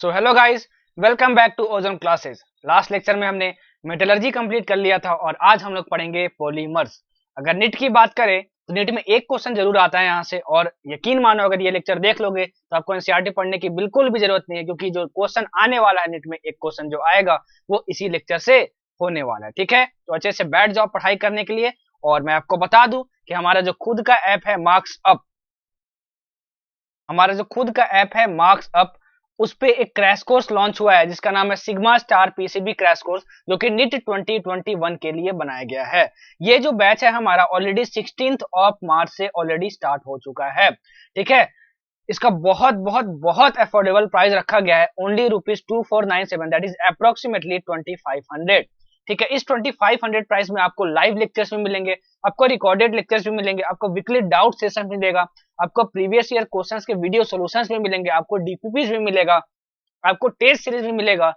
So hello guys, welcome back to ozone classes. Last lecture में हमने metallurgy complete कर लिया था और आज हम लोग पढ़ेंगे पॉलीमर्स। अगर नीट की बात करें तो नीट में एक क्वेश्चन जरूर आता है यहाँ से, और यकीन मानो अगर ये लेक्चर देख लोगे तो आपको एनसीईआरटी पढ़ने की बिल्कुल भी जरूरत नहीं है, क्योंकि जो क्वेश्चन आने वाला है नीट में, एक क्वेश्चन जो आएगा वो इसी लेक्चर से होने वाला है। ठीक है, तो अच्छे से बैठ जाओ पढ़ाई करने के लिए। और मैं आपको बता दूं कि हमारा जो खुद का ऐप है मार्क्स अप, हमारा जो खुद का ऐप है मार्क्स अप, उस पे एक क्रैश कोर्स लॉन्च हुआ है जिसका नाम है sigma star PCB crash course, जो कि नीट 2021 के लिए बनाया गया है। ये जो बैच है हमारा ऑलरेडी 16th ऑफ मार्च से ऑलरेडी स्टार्ट हो चुका है। ठीक है, इसका बहुत बहुत बहुत अफोर्डेबल प्राइस रखा गया है, ओनली ₹2497, दैट इज अप्रोक्सीमेटली 2500। ठीक है, इस 2500 प्राइस में आपको लाइव लेक्चर्स भी मिलेंगे, आपको रिकॉर्डेड लेक्चर्स भी मिलेंगे, आपको वीकली डाउट सेशन मिलेगा, आपको प्रीवियस ईयर क्वेश्चंस के वीडियो सॉल्यूशंस भी मिलेंगे, आपको डीपीपीज भी मिलेगा, आपको टेस्ट सीरीज भी मिलेगा,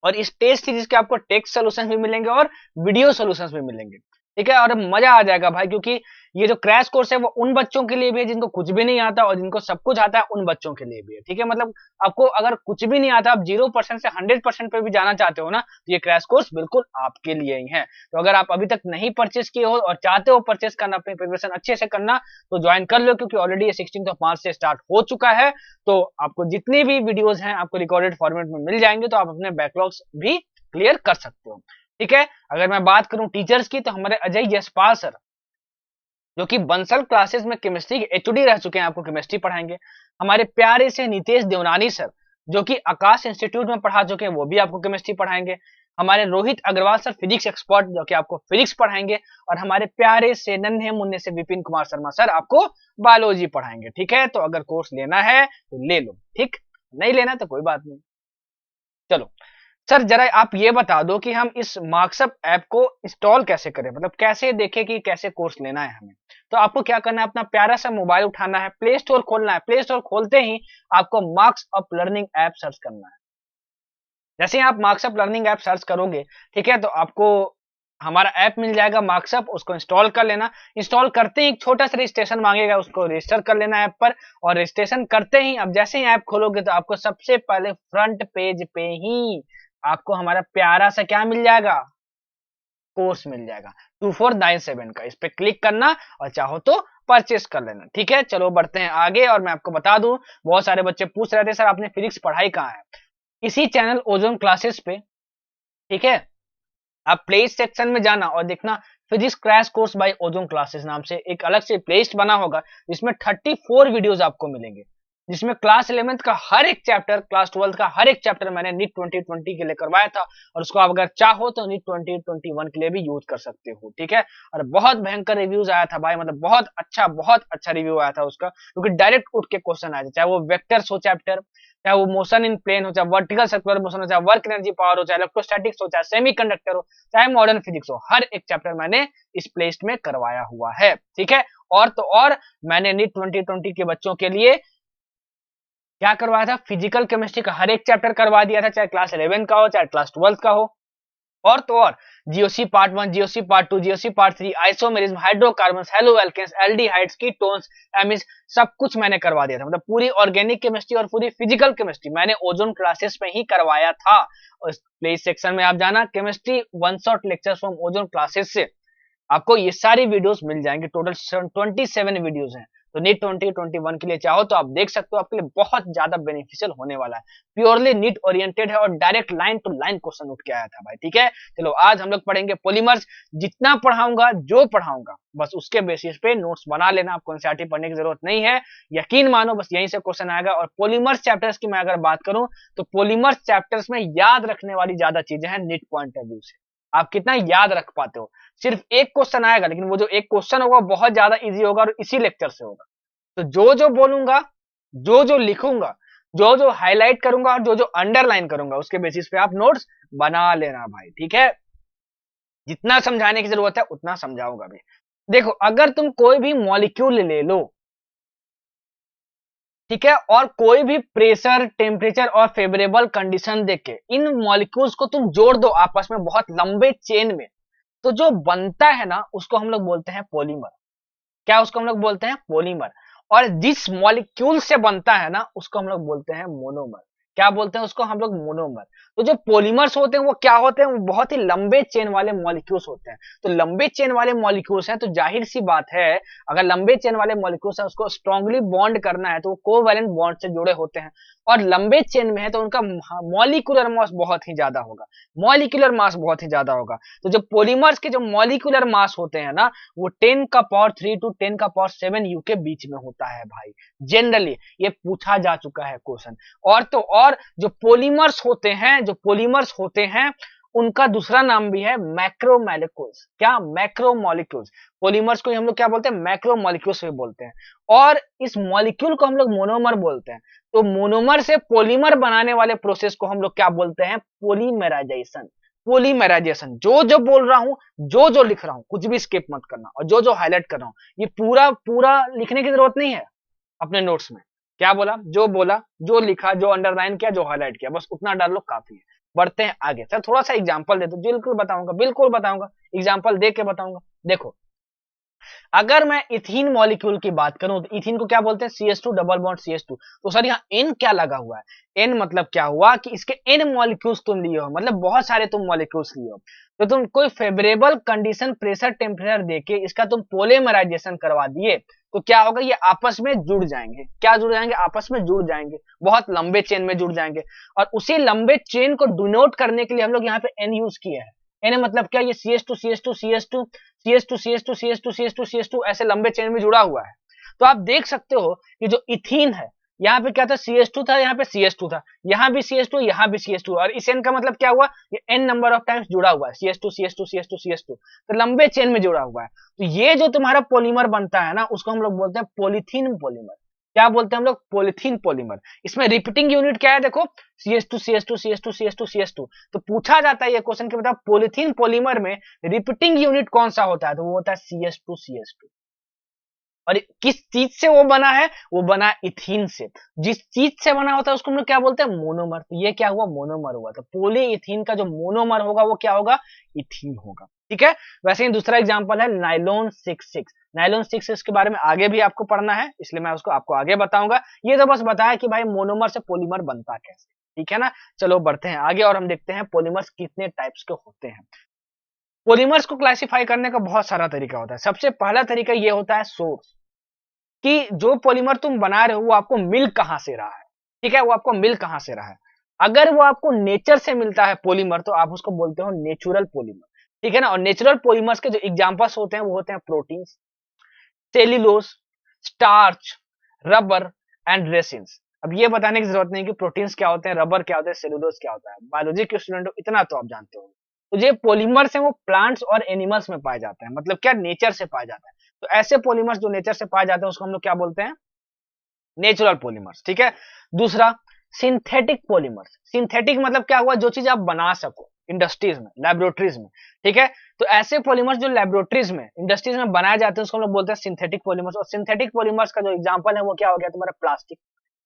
और इस टेस्ट सीरीज के आपको टेक्स्ट सॉल्यूशंस भी मिलेंगे और वीडियो सॉल्यूशंस भी मिलेंगे। ठीक है, और मजा आ जाएगा भाई, क्योंकि ये जो क्रैश कोर्स है वो उन बच्चों के लिए भी है जिनको कुछ भी नहीं आता, और जिनको सब कुछ आता है उन बच्चों के लिए भी है। ठीक है, मतलब आपको अगर कुछ भी नहीं आता, आप 0% से 100% पे भी जाना चाहते हो ना, तो ये क्रैश कोर्स बिल्कुल आपके लिए ही है। तो अगर आप अभी तक नहीं परचेस किए हो और चाहते हो परचेस करना, अपनी प्रिपरेशन अच्छे से करना, तो ज्वाइन कर लो, क्योंकि ऑलरेडी ये 16 मार्च से स्टार्ट हो चुका है। तो आपको जितनी भी वीडियोज हैं आपको रिकॉर्डेड फॉर्मेट में मिल जाएंगे, तो आप अपने बैकलॉग्स भी क्लियर कर सकते हो। ठीक है, अगर मैं बात करूं टीचर्स की, तो हमारे अजय यशपाल सर, जो कि बंसल क्लासेस में केमिस्ट्री के एचओडी रह चुके हैं, आपको केमिस्ट्री पढ़ाएंगे। हमारे प्यारे से नितेश देवनानी सर, जो कि आकाश इंस्टीट्यूट में पढ़ा चुके हैं, वो भी आपको केमिस्ट्री पढ़ाएंगे। हमारे Rohit Agarwal sir physics expert, जो कि आपको फिजिक्स पढ़ाएंगे। और हमारे प्यारे से नन्हे मुन्ने से विपिन कुमार शर्मा सर आपको बायोलॉजी पढ़ाएंगे। ठीक है, तो अगर कोर्स लेना है तो ले लो, ठीक, नहीं लेना तो कोई बात नहीं। चलो सर, जरा आप ये बता दो कि हम इस मार्क्सअप ऐप को इंस्टॉल कैसे करें, मतलब कैसे देखें कि कैसे कोर्स लेना है हमें। तो आपको क्या करना है, अपना प्यारा सा मोबाइल उठाना है, प्ले स्टोर खोलना है, प्ले स्टोर खोलते ही आपको मार्क्सअप लर्निंग ऐप सर्च करना है। जैसे ही आप मार्क्सअप लर्निंग ऐप सर्च करोगे, ठीक है, तो आपको हमारा ऐप मिल जाएगा मार्क्सअप, उसको इंस्टॉल कर लेना। इंस्टॉल करते ही एक छोटा सा रजिस्ट्रेशन मांगेगा, उसको रजिस्टर कर लेना ऐप पर। और रजिस्ट्रेशन करते ही अब जैसे ही ऐप खोलोगे तो आपको सबसे पहले फ्रंट पेज पे ही आपको हमारा प्यारा सा क्या मिल जाएगा, कोर्स मिल जाएगा 2497 का। इस पे क्लिक करना और चाहो तो परचेस कर लेना। ठीक है, चलो बढ़ते हैं आगे। और मैं आपको बता दूं, बहुत सारे बच्चे पूछ रहे थे सर आपने फिजिक्स पढ़ाई कहाँ है। इसी चैनल ओजोन क्लासेस पे, ठीक है, आप प्ले सेक्शन में जाना और देखना physics crash course by ozone classes नाम से एक अलग से प्लेलिस्ट बना होगा, जिसमें 34 वीडियोस आपको मिलेंगे, जिसमें क्लास 11th का हर एक चैप्टर, क्लास 12th का हर एक चैप्टर मैंने नीट 2020 के लिए करवाया था, और उसको आप अगर चाहो तो नीट 2021 के लिए भी यूज कर सकते हो। ठीक है, और बहुत भयंकर रिव्यूज आया था भाई, मतलब बहुत अच्छा रिव्यू आया था उसका, क्योंकि डायरेक्ट उठ के क्वेश्चन आया था, चाहे वो वेक्टर्स हो चैप्टर, चाहे वो मोशन इन प्लेन हो, चाहे वर्टिकल सर्कुलर मोशन हो, चाहे वर्क एनर्जी पावर हो, चाहे इलेक्ट्रोस्टैटिक्स हो, चाहे सेमीकंडक्टर हो, चाहे मॉडर्न फिजिक्स हो, हर एक चैप्टर मैंने इस प्लेलिस्ट में करवाया हुआ है। ठीक है, और तो और मैंने नीट 2020 के बच्चों के लिए क्या करवाया था, फिजिकल केमिस्ट्री का हर एक चैप्टर करवा दिया था, चाहे क्लास 11 का हो चाहे क्लास 12 का हो। और तो और GOC part 1, GOC part 2, GOC part 3, isomerism, hydrocarbons, haloalkanes, aldehydes, ketones, amines, सब कुछ मैंने करवा दिया था। मतलब पूरी ऑर्गेनिक केमिस्ट्री और पूरी फिजिकल केमिस्ट्री मैंने ओजोन क्लासेस में ही करवाया था। और प्ले सेक्शन में आप जाना, chemistry one shot lecture from ozone classes से आपको ये सारी वीडियोस मिल जाएंगे। टोटल 27 वीडियोस हैं। तो नीट 2021 के लिए चाहो तो आप देख सकते हो, आपके लिए बहुत ज्यादा बेनिफिशियल होने वाला है। प्योरली नीट ओरिएंटेड है और direct line to line question उठ के आया था भाई। ठीक है, चलो आज हम लोग पढ़ेंगे पॉलीमर्स। जितना पढ़ाऊंगा, जो पढ़ाऊंगा, बस उसके बेसिस पे नोट्स बना लेना, आपको एनसीईआरटी पढ़ने की जरूरत नहीं है। यकीन मानो, बस यहीं से क्वेश्चन आएगा। और पॉलीमर्स चैप्टर्स की मैं अगर बात करूं, तो पॉलीमर्स चैप्टर्स में याद रखने वाली ज्यादा चीजें हैं नीट पॉइंट ऑफ व्यू से। आप कितना याद रख पाते हो, सिर्फ एक क्वेश्चन आएगा, लेकिन वो जो एक क्वेश्चन होगा बहुत ज्यादा इजी होगा और इसी लेक्चर से होगा। तो जो जो बोलूंगा, जो जो लिखूंगा, जो जो हाईलाइट करूंगा और जो जो अंडरलाइन करूंगा, उसके बेसिस पे आप नोट्स बना लेना भाई। ठीक है, जितना समझाने की जरूरत है उतना समझाऊंगा भी। देखो, अगर तुम कोई भी मॉलिक्यूल ले लो, ठीक है, और कोई भी प्रेशर, टेम्परेचर और फेवरेबल कंडीशन देख के इन मॉलिक्यूल्स को तुम जोड़ दो आपस में बहुत लंबे चेन में, तो जो बनता है ना, उसको हम लोग बोलते हैं पॉलीमर। क्या उसको हम लोग बोलते हैं, पॉलीमर। और जिस मॉलिक्यूल से बनता है ना, उसको हम लोग बोलते हैं मोनोमर। क्या बोलते हैं उसको हम लोग? मोनोमर। तो जो पॉलीमर्स होते हैं वो क्या होते हैं? वो बहुत ही लंबे चेन वाले मॉलिक्यूल्स होते हैं। तो लंबे चेन वाले मॉलिक्यूल्स हैं तो जाहिर सी बात है, अगर लंबे चेन वाले मॉलिक्यूल्स हैं उसको स्ट्रांगली बॉन्ड करना है तो वो कोवैलेंट बॉन्ड से जुड़े होते हैं, और लंबे चेन में है तो उनका मॉलिक्यूलर मास बहुत ही ज्यादा होगा, मॉलिक्यूलर मास बहुत ही ज्यादा होगा। तो जो पॉलीमर्स के जो मॉलिक्यूलर मास होते हैं ना, वो 10 का पावर 3 टू 10 का पावर 7 यू के बीच में होता है भाई। जनरली ये पूछा जा चुका है क्वेश्चन। और तो और जो पॉलीमर्स होते हैं, जो पॉलीमर्स होते हैं उनका दूसरा नाम भी है मैक्रोमोलिक्यूल्स। क्या? मैक्रोमोलिक्यूल्स। पॉलीमर्स को हम लोग क्या बोलते हैं? मैक्रोमोलिक्यूल्स भी बोलते हैं। और इस मॉलिक्यूल को हम लोग मोनोमर बोलते हैं। तो मोनोमर से पॉलीमर बनाने वाले प्रोसेस को हम लोग क्या बोलते हैं? पॉलीमराइजेशन। पॉलीमराइजेशन। जो जो बोल रहा हूं, जो जो लिख रहा हूं, कुछ भी स्किप मत करना, और जो जो हाईलाइट कर रहा हूं ये पूरा पूरा लिखने की जरूरत नहीं है अपने नोट्स में। क्या बोला, जो लिखा, जो अंडरलाइन किया, जो हाईलाइट किया, बस उतना डाल लो, काफी है। बढ़ते हैं आगे। सर थोड़ा सा एग्जांपल दे दो। बिल्कुल बताऊंगा, एग्जांपल दे के बताऊंगा। देखो, अगर मैं इथीन मॉलिक्यूल की बात करूं तो इथीन को क्या बोलते हैं? CH2 double bond CH2। तो सर यहाँ N क्या लगा हुआ है? N मतलब क्या हुआ कि इसके N मॉलिक्यूल्स तुम लिए हो, मतलब बहुत सारे तुम मॉलिक्यूल्स लिए हो। तो तुम कोई फेवरेबल कंडीशन, प्रेशर, टेम्परेचर देके इसका तुम पोलीमराइजेशन करवा दिए तो क्या होगा? ये आपस में जुड़ जाएंगे। क्या जुड़ जाएंगे? आपस में जुड़ जाएंगे, बहुत लंबे चेन में जुड़ जाएंगे। और उसी लंबे चेन को डिनोट करने के लिए हम लोग यहाँ पे N यूज किए हैं। N मतलब क्या? ये CH2 CH2 CH2 CH2 CH2 CH2 CH2 CH2 ऐसे लंबे चेन में जुड़ा हुआ है। तो आप देख सकते हो कि जो इथीन है, यहाँ पे क्या था? CH2 था, यहाँ पे CH2 था, यहाँ भी CH2, यहाँ भी CH2, और इस N का मतलब क्या हुआ? ये N नंबर ऑफ टाइम्स जुड़ा हुआ है, CH2 CH2 CH2 CH2, तो लंबे चेन में जुड़ा हुआ है। तो ये जो तुम्हारा पॉलीमर बनता है ना, उसको हम लोग बोलते हैं पॉलीथीन पॉलीमर। क्या बोलते हैं हम लोग? Polythene polymer. इसमें रिपीटिंग यूनिट क्या है? देखो, CH2 CH2 CH2 CH2 CH2। तो पूछा जाता है ये क्वेश्चन कि बताओ पॉलीथीन पॉलीमर में रिपीटिंग यूनिट कौन सा होता है? तो वो होता है CH2 CH2। और किस चीज से वो बना है? वो बना इथीन से। जिस चीज से बना होता है उसको हम लोग क्या बोलते हैं? मोनोमर। तो ये क्या हुआ? मोनोमर हुआ। तो पॉलीइथीन का जो मोनोमर होगा वो क्या होगा? इथीन होगा। ठीक है। वैसे ही दूसरा एग्जांपल है नाइलॉन 66। नाइलॉन 66 के बारे में आगे भी आपको पढ़ना है, इसलिए मैं उसको आपको आगे बताऊंगा। ये तो बस बताया कि भाई मोनोमर से पॉलीमर बनता कैसे। ठीक है ना। चलो बढ़ते हैं आगे और हम देखते हैं पॉलीमर्स कितने टाइप्स के होते हैं। पॉलीमर्स को क्लासिफाई करने का बहुत सारा तरीका होता है। सबसे पहला तरीका ये होता है सोर्स, कि जो पॉलीमर तुम बना रहे हो वो आपको मिल कहां से रहा है। ठीक है, वो आपको मिल कहां से रहा है। अगर वो आपको नेचर से मिलता है पॉलीमर तो आप उसको बोलते हो नेचुरल पॉलीमर। ठीक है ना। और नेचुरल पॉलीमर्स के जो एग्जांपल्स होते हैं वो होते हैं proteins, cellulose, starch, rubber and resins. अब ये बताने की जरूरत नहीं कि प्रोटीन्स क्या होते हैं, रबर क्या होता है, सेल्यूलोज क्या होता है। बायोलॉजी के स्टूडेंट हो, इतना तो आप जानते हो। तो ये पॉलीमर्स हैं वो प्लांट्स और एनिमल्स में पाए जाते हैं, मतलब क्या? नेचर से पाए जाते हैं। तो ऐसे पॉलीमर्स जो नेचर से पाए जाते हैं उसको हम लोग क्या बोलते हैं? Natural polymers. ठीक है। दूसरा, सिंथेटिक पॉलीमर्स। सिंथेटिक मतलब क्या हुआ? जो चीज आप बना सको इंडस्ट्रीज में, लेबोरेटरीज में। ठीक है। तो ऐसे पॉलीमर्स जो लेबोरेटरीज में, इंडस्ट्रीज में बनाए जाते हैं उसको हम लोग बोलते हैं सिंथेटिक पॉलीमर्स। और सिंथेटिक पॉलीमर्स का जो एग्जांपल है वो क्या हो गया तुम्हारा? प्लास्टिक।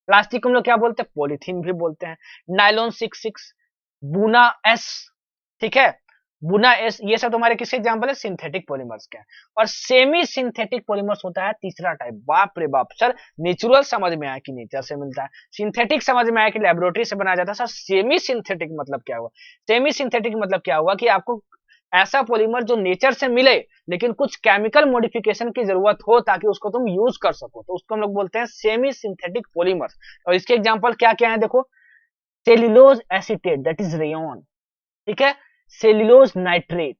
प्लास्टिक को हम लोग क्या बोलते हैं? पॉलीथीन भी बोलते हैं। नाइलॉन 66, बुना एस। ठीक है। बुना एस, ये सब तुम्हारे किसके एग्जांपल है? सिंथेटिक पॉलीमर्स के। और सेमी सिंथेटिक पॉलीमर्स होता है तीसरा टाइप। बाप रे बाप सर, नेचुरल समझ में आया कि नेचर से मिलता है, सिंथेटिक समझ में आया कि लेबोरेटरी से बनाया जाता है। सर सेमी सिंथेटिक मतलब क्या हुआ? सेमी सिंथेटिक मतलब क्या हुआ कि आपको ऐसा पॉलीमर जो नेचर से मिले लेकिन कुछ केमिकल मॉडिफिकेशन की जरूरत हो ताकि उसको तुम यूज कर सको, तो उसको हम लोग बोलते हैं सेमी सिंथेटिक पॉलीमर्स। और इसके एग्जांपल क्या क्या है? देखो, cellulose acetate that is rayon. ठीक है। सेल्यूलोज नाइट्रेट,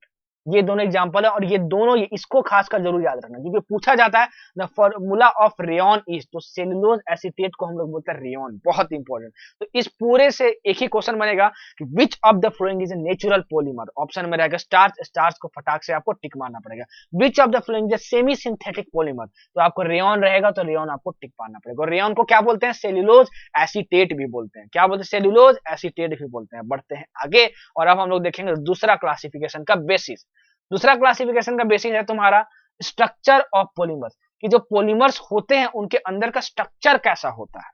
ये दोनों एग्जांपल है। और ये दोनों, ये इसको खासकर जरूर याद रखना क्योंकि पूछा जाता है the formula of rayon is, तो सेल्यूलोज एसीटेट को हम लोग बोलते हैं रेयन। बहुत इंपॉर्टेंट। तो इस पूरे से एक ही क्वेश्चन बनेगा कि which of the following is a natural polymer. Option में रहेगा स्टार्च। स्टार्च को फटाक से आपको टिक मारना पड़ेगा। विच of the following is a semi synthetic polymer, तो आपको रेयन रहेगा तो रेयन आपको टिक मारना पड़ेगा। और रेयन को क्या बोलते हैं? सेल्यूलोज एसीटेट भी बोलते हैं। क्या बोलते हैं? सेल्यूलोज एसीटेट भी बोलते हैं। बढ़ते हैं आगे और अब हम लोग देखेंगे दूसरा क्लासिफिकेशन का बेसिस। दूसरा क्लासिफिकेशन का बेसिस है तुम्हारा स्ट्रक्चर ऑफ पॉलीमर्स, कि जो पॉलीमर्स होते हैं उनके अंदर का स्ट्रक्चर कैसा होता है।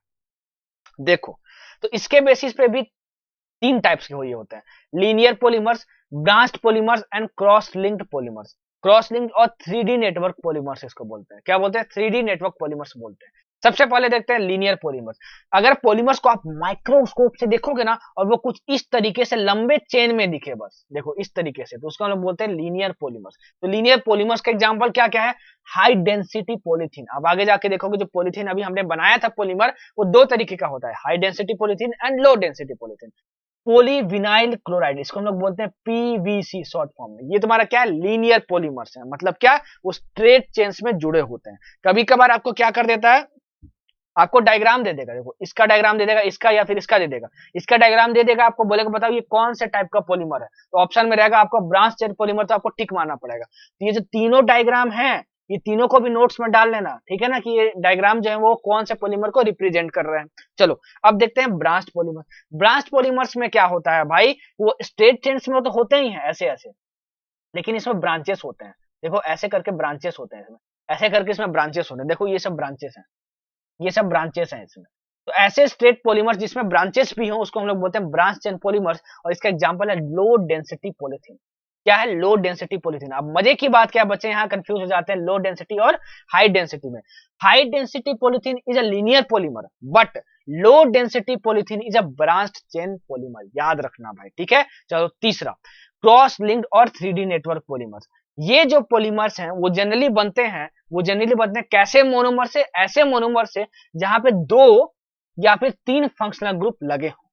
देखो, तो इसके बेसिस पे भी तीन टाइप्स के हुए होते हैं, linear polymers, branched polymers and cross linked polymers. Cross linked और 3D नेटवर्क पॉलीमर्स इसको बोलते हैं। क्या बोलते हैं? 3D नेटवर्क पॉलीमर्स बोलते हैं। सबसे पहले देखते हैं लीनियर पॉलीमर्स। अगर पॉलीमर्स को आप माइक्रोस्कोप से देखोगे ना और वो कुछ इस तरीके से लंबे चेन में दिखे, बस देखो इस तरीके से, तो उसको हम लोग बोलते हैं लीनियर पॉलीमर्स। तो लीनियर पॉलीमर्स का एग्जांपल क्या क्या है? High density polythene. अब आगे जाके देखोगे जो पॉलीथीन अभी हमने बनाया था पॉलीमर, वो दो तरीके का होता है, high density polythene and low density polythene. Polyvinyl chloride, इसको हम लोग बोलते हैं पीवीसी शॉर्ट फॉर्म में। ये तुम्हारा क्या है? लीनियर पॉलीमर्स है। मतलब क्या? वो स्ट्रेट चेन्स में जुड़े होते हैं। कभी कभार आपको क्या कर देता है, आपको डायग्राम दे देगा, देखो इसका डायग्राम दे देगा, इसका या फिर इसका दे देगा, इसका डायग्राम दे देगा, आपको बोलेगा बताओ ये कौन से टाइप का पॉलीमर है, तो ऑप्शन में रहेगा आपको ब्रांच चेन पॉलीमर, तो आपको टिक मारना पड़ेगा। तो ये जो तीनों डायग्राम है, ये तीनों को भी नोट्स में डाल लेना, ठीक है ना, कि ये डायग्राम जो है वो कौन से पॉलीमर को रिप्रेजेंट कर रहे हैं। चलो अब देखते हैं ब्रांच पॉलीमर। ब्रांच पॉलीमर्स में क्या होता है भाई, वो स्ट्रेट चेन्स में तो होते ही हैं ऐसे ऐसे, लेकिन इसमें ब्रांचेस होते हैं। देखो ऐसे करके ब्रांचेस होते हैं इसमें, ऐसे करके इसमें ब्रांचेस होते हैं, देखो ये सब ब्रांचेस हैं, ये सब ब्रांचेस हैं इसमें। तो ऐसे स्ट्रेट पॉलीमर्स जिसमें ब्रांचेस भी हो उसको हम लोग बोलते हैं ब्रांच चेन पॉलीमर्स। और इसका एग्जांपल है लो डेंसिटी पॉलीथीन। क्या है? Low density polythene. अब मजे की बात क्या, बच्चे यहाँ कंफ्यूज हो जाते हैं लो डेंसिटी और हाई डेंसिटी में। High density polythene is a linear polymer, but low density polythene is a branch chain polymer. याद रखना भाई, ठीक है। चलो तीसरा, क्रॉस लिंक्ड और 3D नेटवर्क पॉलीमर्स। ये जो पॉलीमर्स हैं वो जनरली बनते हैं, कैसे मोनोमर से? ऐसे मोनोमर से जहां पे दो या फिर तीन फंक्शनल ग्रुप लगे हो।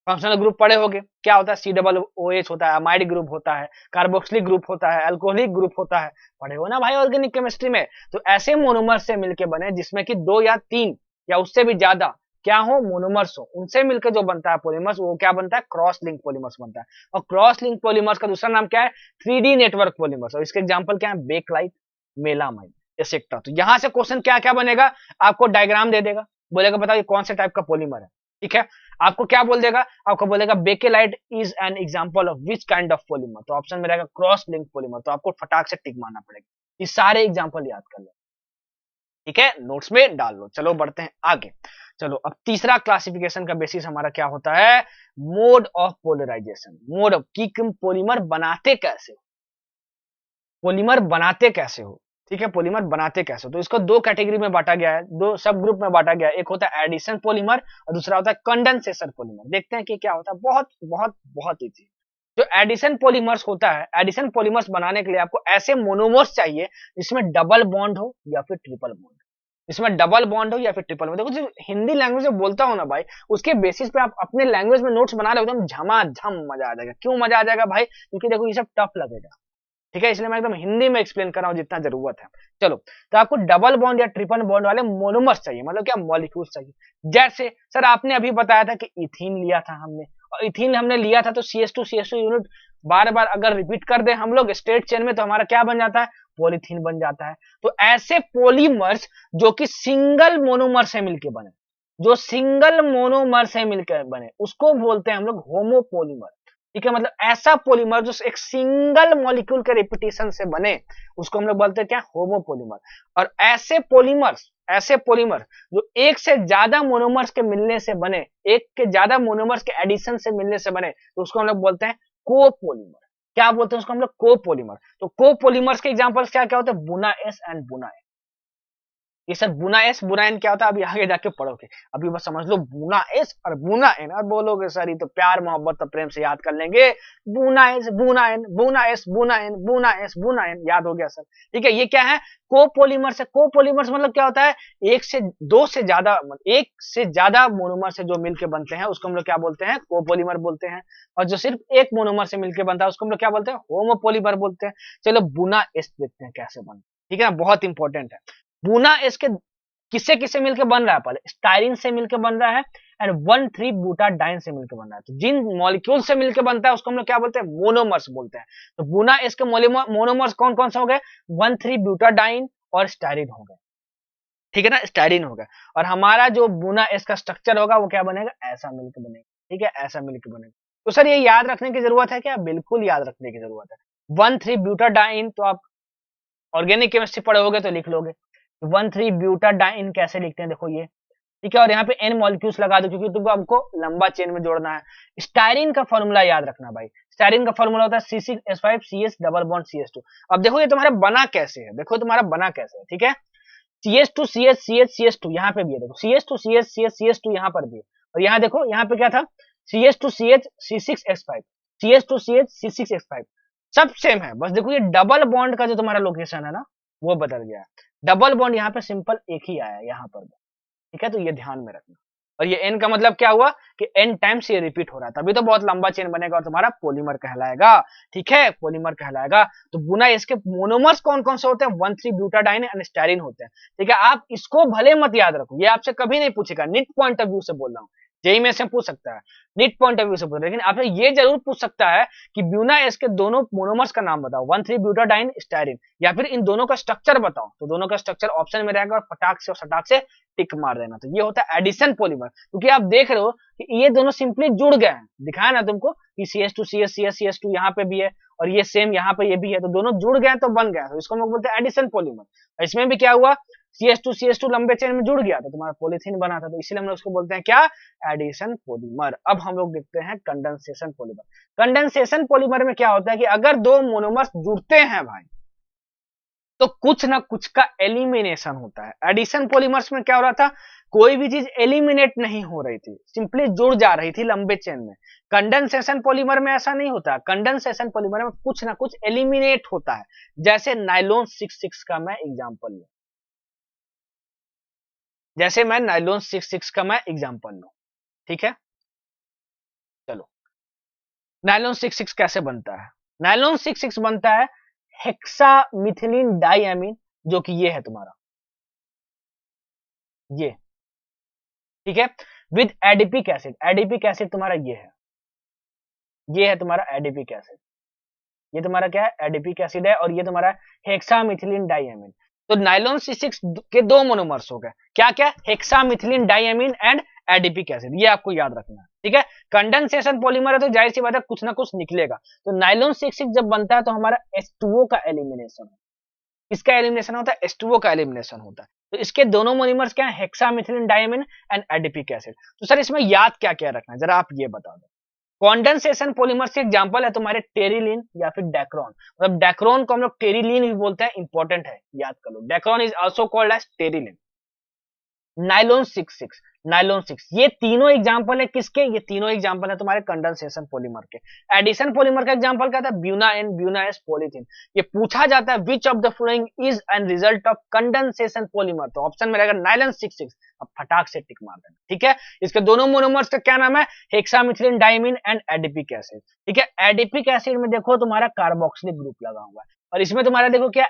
फंक्शनल ग्रुप पढ़े होगे, क्या होता है? COOH होता है, अमाइड ग्रुप होता है, कार्बोक्सिलिक ग्रुप होता है, अल्कोहलिक ग्रुप होता है, पढ़े हो ना भाई ऑर्गेनिक केमिस्ट्री में। तो ऐसे मोनोमर से मिलके बने जिसमें कि दो या तीन या उससे भी ज्यादा क्या हो? मोनोमर्स हो, उनसे मिलकर जो बनता है पॉलीमर्स, वो क्या बनता है? क्रॉस लिंक पॉलीमर्स बनता है। और क्रॉस लिंक पॉलीमर्स का दूसरा नाम क्या है? 3D network polymers. और इसके एग्जांपल क्या है? Bakelite, melamine, etcetera. तो यहां से क्वेश्चन क्या क्या बनेगा, आपको डायग्राम दे देगा, बोलेगा बताओ ये कौन से टाइप का पॉलीमर है, ठीक है। आपको क्या बोल देगा? आपको बोलेगा bakelite is an example of which kind of polymer, तो ऑप्शन में रहेगा क्रॉस लिंक पॉलीमर। तो आपको फटाक से टिक मारना पड़ेगा, ये सारे एग्जांपल याद कर लो, ठीक है, नोट्स में डाल लो। चलो बढ़ते हैं आगे। चलो अब तीसरा क्लासिफिकेशन का बेसिस हमारा क्या होता है? Mode of polarisation. Mode of कि पॉलीमर बनाते कैसे हो, पॉलीमर बनाते कैसे हो, ठीक है, पॉलीमर बनाते कैसे हो। तो इसको दो कैटेगरी में बांटा गया है, दो सब ग्रुप में बांटा गया है। एक होता है एडिशन पॉलीमर और दूसरा होता है कंडेंसेशन पॉलीमर। देखते हैं कि क्या होता है, बहुत बहुत बहुत इजी। जो एडिशन पॉलीमर्स होता है, एडिशन पॉलीमर्स बनाने के लिए आपको ऐसे मोनोमर्स चाहिए जिसमें डबल बॉन्ड हो या फिर ट्रिपल बॉन्ड, इसमें डबल बॉन्ड हो या फिर ट्रिपल बॉन्ड। देखो जो हिंदी लैंग्वेज में बोलता हूं ना भाई, उसके बेसिस पे आप अपने लैंग्वेज में नोट्स बना रहे हो एकदम झमाझम मजा आ जाएगा। क्यों मजा आ जाएगा भाई? क्योंकि देखो ये सब टफ लगेगा, ठीक है, इसलिए मैं एकदम हिंदी में एक्सप्लेन कर रहा हूं जितना जरूरत है। चलो, तो आपको डबल बॉन्ड या ट्रिपल बॉन्ड वाले मोनोमर्स चाहिए, मतलब क्या? मॉलिक्यूल्स चाहिए। जैसे सर आपने अभी बताया था कि इथीन लिया था हमने, और इथीन हमने लिया था तो CH2 यूनिट बार बार अगर रिपीट कर दे हम लोग स्ट्रेट चेन में, तो हमारा क्या बन जाता है? पॉलीथीन बन जाता है। तो ऐसे पॉलीमर्स जो कि सिंगल मोनोमर से मिलकर बने, जो सिंगल मोनोमर से मिलकर बने, उसको बोलते हैं हम लोग होमोपोलीमर, ठीक है। मतलब ऐसा पॉलीमर जो एक सिंगल मॉलिक्यूल के रिपीटेशन से बने, उसको हम लोग बोलते हैं क्या? होमोपोलीमर। और ऐसे पॉलीमर जो एक से ज्यादा मोनोमर्स के मिलने से बने, एक के ज्यादा मोनोमर्स के एडिशन से मिलने से बने, तो उसको हम लोग बोलते हैं कोपोलीमर। क्या बोलते हैं उसको हम लोग? कोपोलीमर। तो कोपोलीमर्स के एग्जांपल्स क्या क्या होते हैं? बुना एस एंड बुना एन। ये सर बुना एस बुना एन क्या होता है, अभी आगे जाके पढ़ोगे, अभी बस समझ लो बुना एस और बुना एन। और बोलोगे सर ये तो प्यार मोहब्बत और प्रेम से याद कर लेंगे, बुना एस बुना एन, बुना एस बुना एन, बुना एस बुना एन, याद हो गया सर, ठीक है। ये क्या है? कोपोलीमर्स है। कोपोलीमर्स मतलब क्या होता है? एक से ज्यादा मोनोमर से जो मिलकर बनते हैं उसको हम लोग क्या बोलते हैं? कोपोलीमर बोलते हैं। और जो सिर्फ एक मोनोमर से मिलकर बनता है उसको हम लोग क्या बोलते हैं? होमोपोलीमर बोलते हैं। चलो बुना एस देखते हैं कैसे बनता है, ठीक है ना, बहुत इंपॉर्टेंट है। बुना इसके किससे किससे मिलकर बन रहा है? पहले स्टाइरिन से मिलकर बन रहा है एंड 1,3 ब्यूटाडाइन से मिलकर बन रहा है। तो जिन मॉलिक्यूल से मिलकर बनता है उसको हम लोग क्या बोलते हैं? मोनोमर्स बोलते हैं। तो बुना इसके मोनोमर्स कौन कौन से हो गए? 1,3 ब्यूटाडाइन और स्टाइरिन हो गए, ठीक है ना, स्टाइरिन हो गया। और हमारा जो बुना इसका स्ट्रक्चर होगा वो क्या बनेगा? ऐसा मिलकर बनेगा, ठीक है, ऐसा मिलकर बनेगा। तो सर ये याद रखने की जरूरत है क्या? बिल्कुल याद रखने की जरूरत है। 1,3 ब्यूटाडाइन तो आप ऑर्गेनिक केमिस्ट्री पढ़े होगे तो लिख लोगे। 1,3 ब्यूटाडाइन कैसे लिखते हैं? देखो ये, ठीक है। और यहाँ पे n मॉलिक्यूल्स लगा दो क्योंकि तुमको हमको लंबा चेन में जोड़ना है। स्टाइरिन का फॉर्मूला याद रखना भाई, स्टाइरिन का फॉर्मूला होता है C6H5 CS double bond CH2। अब देखो ये तुम्हारा बना कैसे है, देखो तुम्हारा बना कैसे है, ठीक है। CH2 CH CH CH2 यहाँ पे भी है, देखो CH2 CH CH CH2 यहाँ पर भी है, और यहाँ देखो यहाँ पे क्या था, CH2 CH C6H5 CH2 CH C6H5 सब सेम है, बस देखो ये डबल बॉन्ड का जो तुम्हारा लोकेशन है ना वो बदल गया है। डबल बॉन्ड यहाँ पे सिंपल एक ही आया है यहाँ पर, ठीक है, तो ये ध्यान में रखना। और ये n का मतलब क्या हुआ कि n टाइम्स ये रिपीट हो रहा है, तभी तो बहुत लंबा चेन बनेगा और तुम्हारा पॉलीमर कहलाएगा, ठीक है, पॉलीमर कहलाएगा। तो बुना इसके मोनोमर्स कौन कौन से होते हैं, 1,3-ब्यूटाडाइन एंड स्टाइरिन होते हैं, ठीक है। आप इसको भले मत याद रखो, ये आपसे कभी नहीं पूछेगा, निट पॉइंट ऑफ व्यू से बोल रहा हूँ, जेई में से पूछ सकता है, निट पॉइंट ऑफ व्यू से पूछ रहा है, लेकिन आपसे ये जरूर पूछ सकता है कि ब्यूना एस के दोनों मोनोमर्स का नाम बताओ, 1,3-ब्यूटाडाइन स्टाइरिन, या फिर इन दोनों का स्ट्रक्चर बताओ, तो दोनों का स्ट्रक्चर ऑप्शन में रहेगा और फटाक से और सटाक से टिक मार देना। तो ये होता है एडिशन पॉलीमर, क्योंकि आप देख रहे हो कि ये दोनों सिंपली जुड़ गए हैं, दिखाया ना तुमको कि CH2 CH CH CH2 यहाँ पे भी है और ये सेम यहाँ पे ये भी है, तो दोनों जुड़ गए तो बन गया, तो इसको हम लोग बोलते हैं एडिशन पॉलीमर। इसमें भी क्या हुआ, CH2 लंबे चेन में जुड़ गया तो तुम्हारा पॉलीथीन बना था, तो इसीलिए हम लोग उसको बोलते हैं क्या, एडिशन पॉलीमर। अब हम लोग देखते हैं कंडेंसेशन पॉलीमर। कंडेंसेशन पॉलीमर में क्या होता है कि अगर दो मोनोमर्स जुड़ते हैं भाई तो कुछ ना कुछ का एलिमिनेशन होता है। एडिशन पॉलीमर्स में क्या हो रहा था, कोई भी चीज एलिमिनेट नहीं हो रही थी, सिंपली जुड़ जा रही थी लंबे चेन में। कंडेंसेशन पॉलीमर में ऐसा नहीं होता, कंडेंसेशन पॉलीमर में कुछ ना कुछ एलिमिनेट होता है। जैसे नाइलॉन 66 का मैं एग्जांपल लूं, जैसे मैं नाइलॉन 66 का मैं एग्जांपल लूं, ठीक है। चलो नाइलॉन 66 कैसे बनता है, नाइलॉन 66 बनता है हेक्सामिथिलीन डाइएमीन, जो कि ये है तुम्हारा, ये, ठीक है, with adipic acid. Adipic acid तुम्हारा ये है तुम्हारा एडिपिक एसिड, ये तुम्हारा क्या है, एडिपिक एसिड है, और ये तुम्हारा हेक्सामिथिलीन डाइएमीन। तो नाइलॉन 66 के दो मोनोमर्स हो गए, क्या क्या, हेक्सामिथिलीन डाइएमीन एंड एडिपिक एसिड, ये आपको याद रखना है, ठीक है। कंडेंसेशन पॉलीमर है तो जाहिर सी बात है कुछ ना कुछ निकलेगा, तो नाइलॉन 66 जब बनता है तो हमारा H2O का एलिमिनेशन है, इसका एलिमिनेशन होता है, H2O का एलिमिनेशन होता है। तो इसके दोनों मोनोमर्स क्या है, हेक्सामिथिलीन डाइएमीन एंड एडिपिक एसिड। तो सर इसमें याद क्या क्या रखना है, जरा आप ये बता दो। कंडेंसेशन पॉलीमर से एग्जांपल है तुम्हारे टेरिलीन या फिर डेक्रोन, मतलब डेक्रोन को हम लोग टेरिलीन भी बोलते हैं, इंपॉर्टेंट है, याद कर लो, dacron is also called as terylene. Nylon 66, nylon 6, ये तीनों एग्जांपल है किसके, ये तीनों एग्जांपल है तुम्हारे कंडेंसेशन पॉलीमर के। एडिशन पॉलीमर का एग्जांपल क्या था, Buna N Buna S polythene. ये पूछा जाता है which of the following is an result of condensation polymer, तो ऑप्शन में रहेगा नाइलॉन 66, अब फटाक से टिक मार देना, ठीक है। इसके दोनों मोनोमर्स का क्या नाम है, हेक्सामिथिलीन डाइमीन एंड एडिपिक एसिड, ठीक है। एडिपिक एसिड में देखो तुम्हारा कार्बोक्सिलिक ग्रुप लगा हुआ है, और इसमें तुम्हारा देखो क्या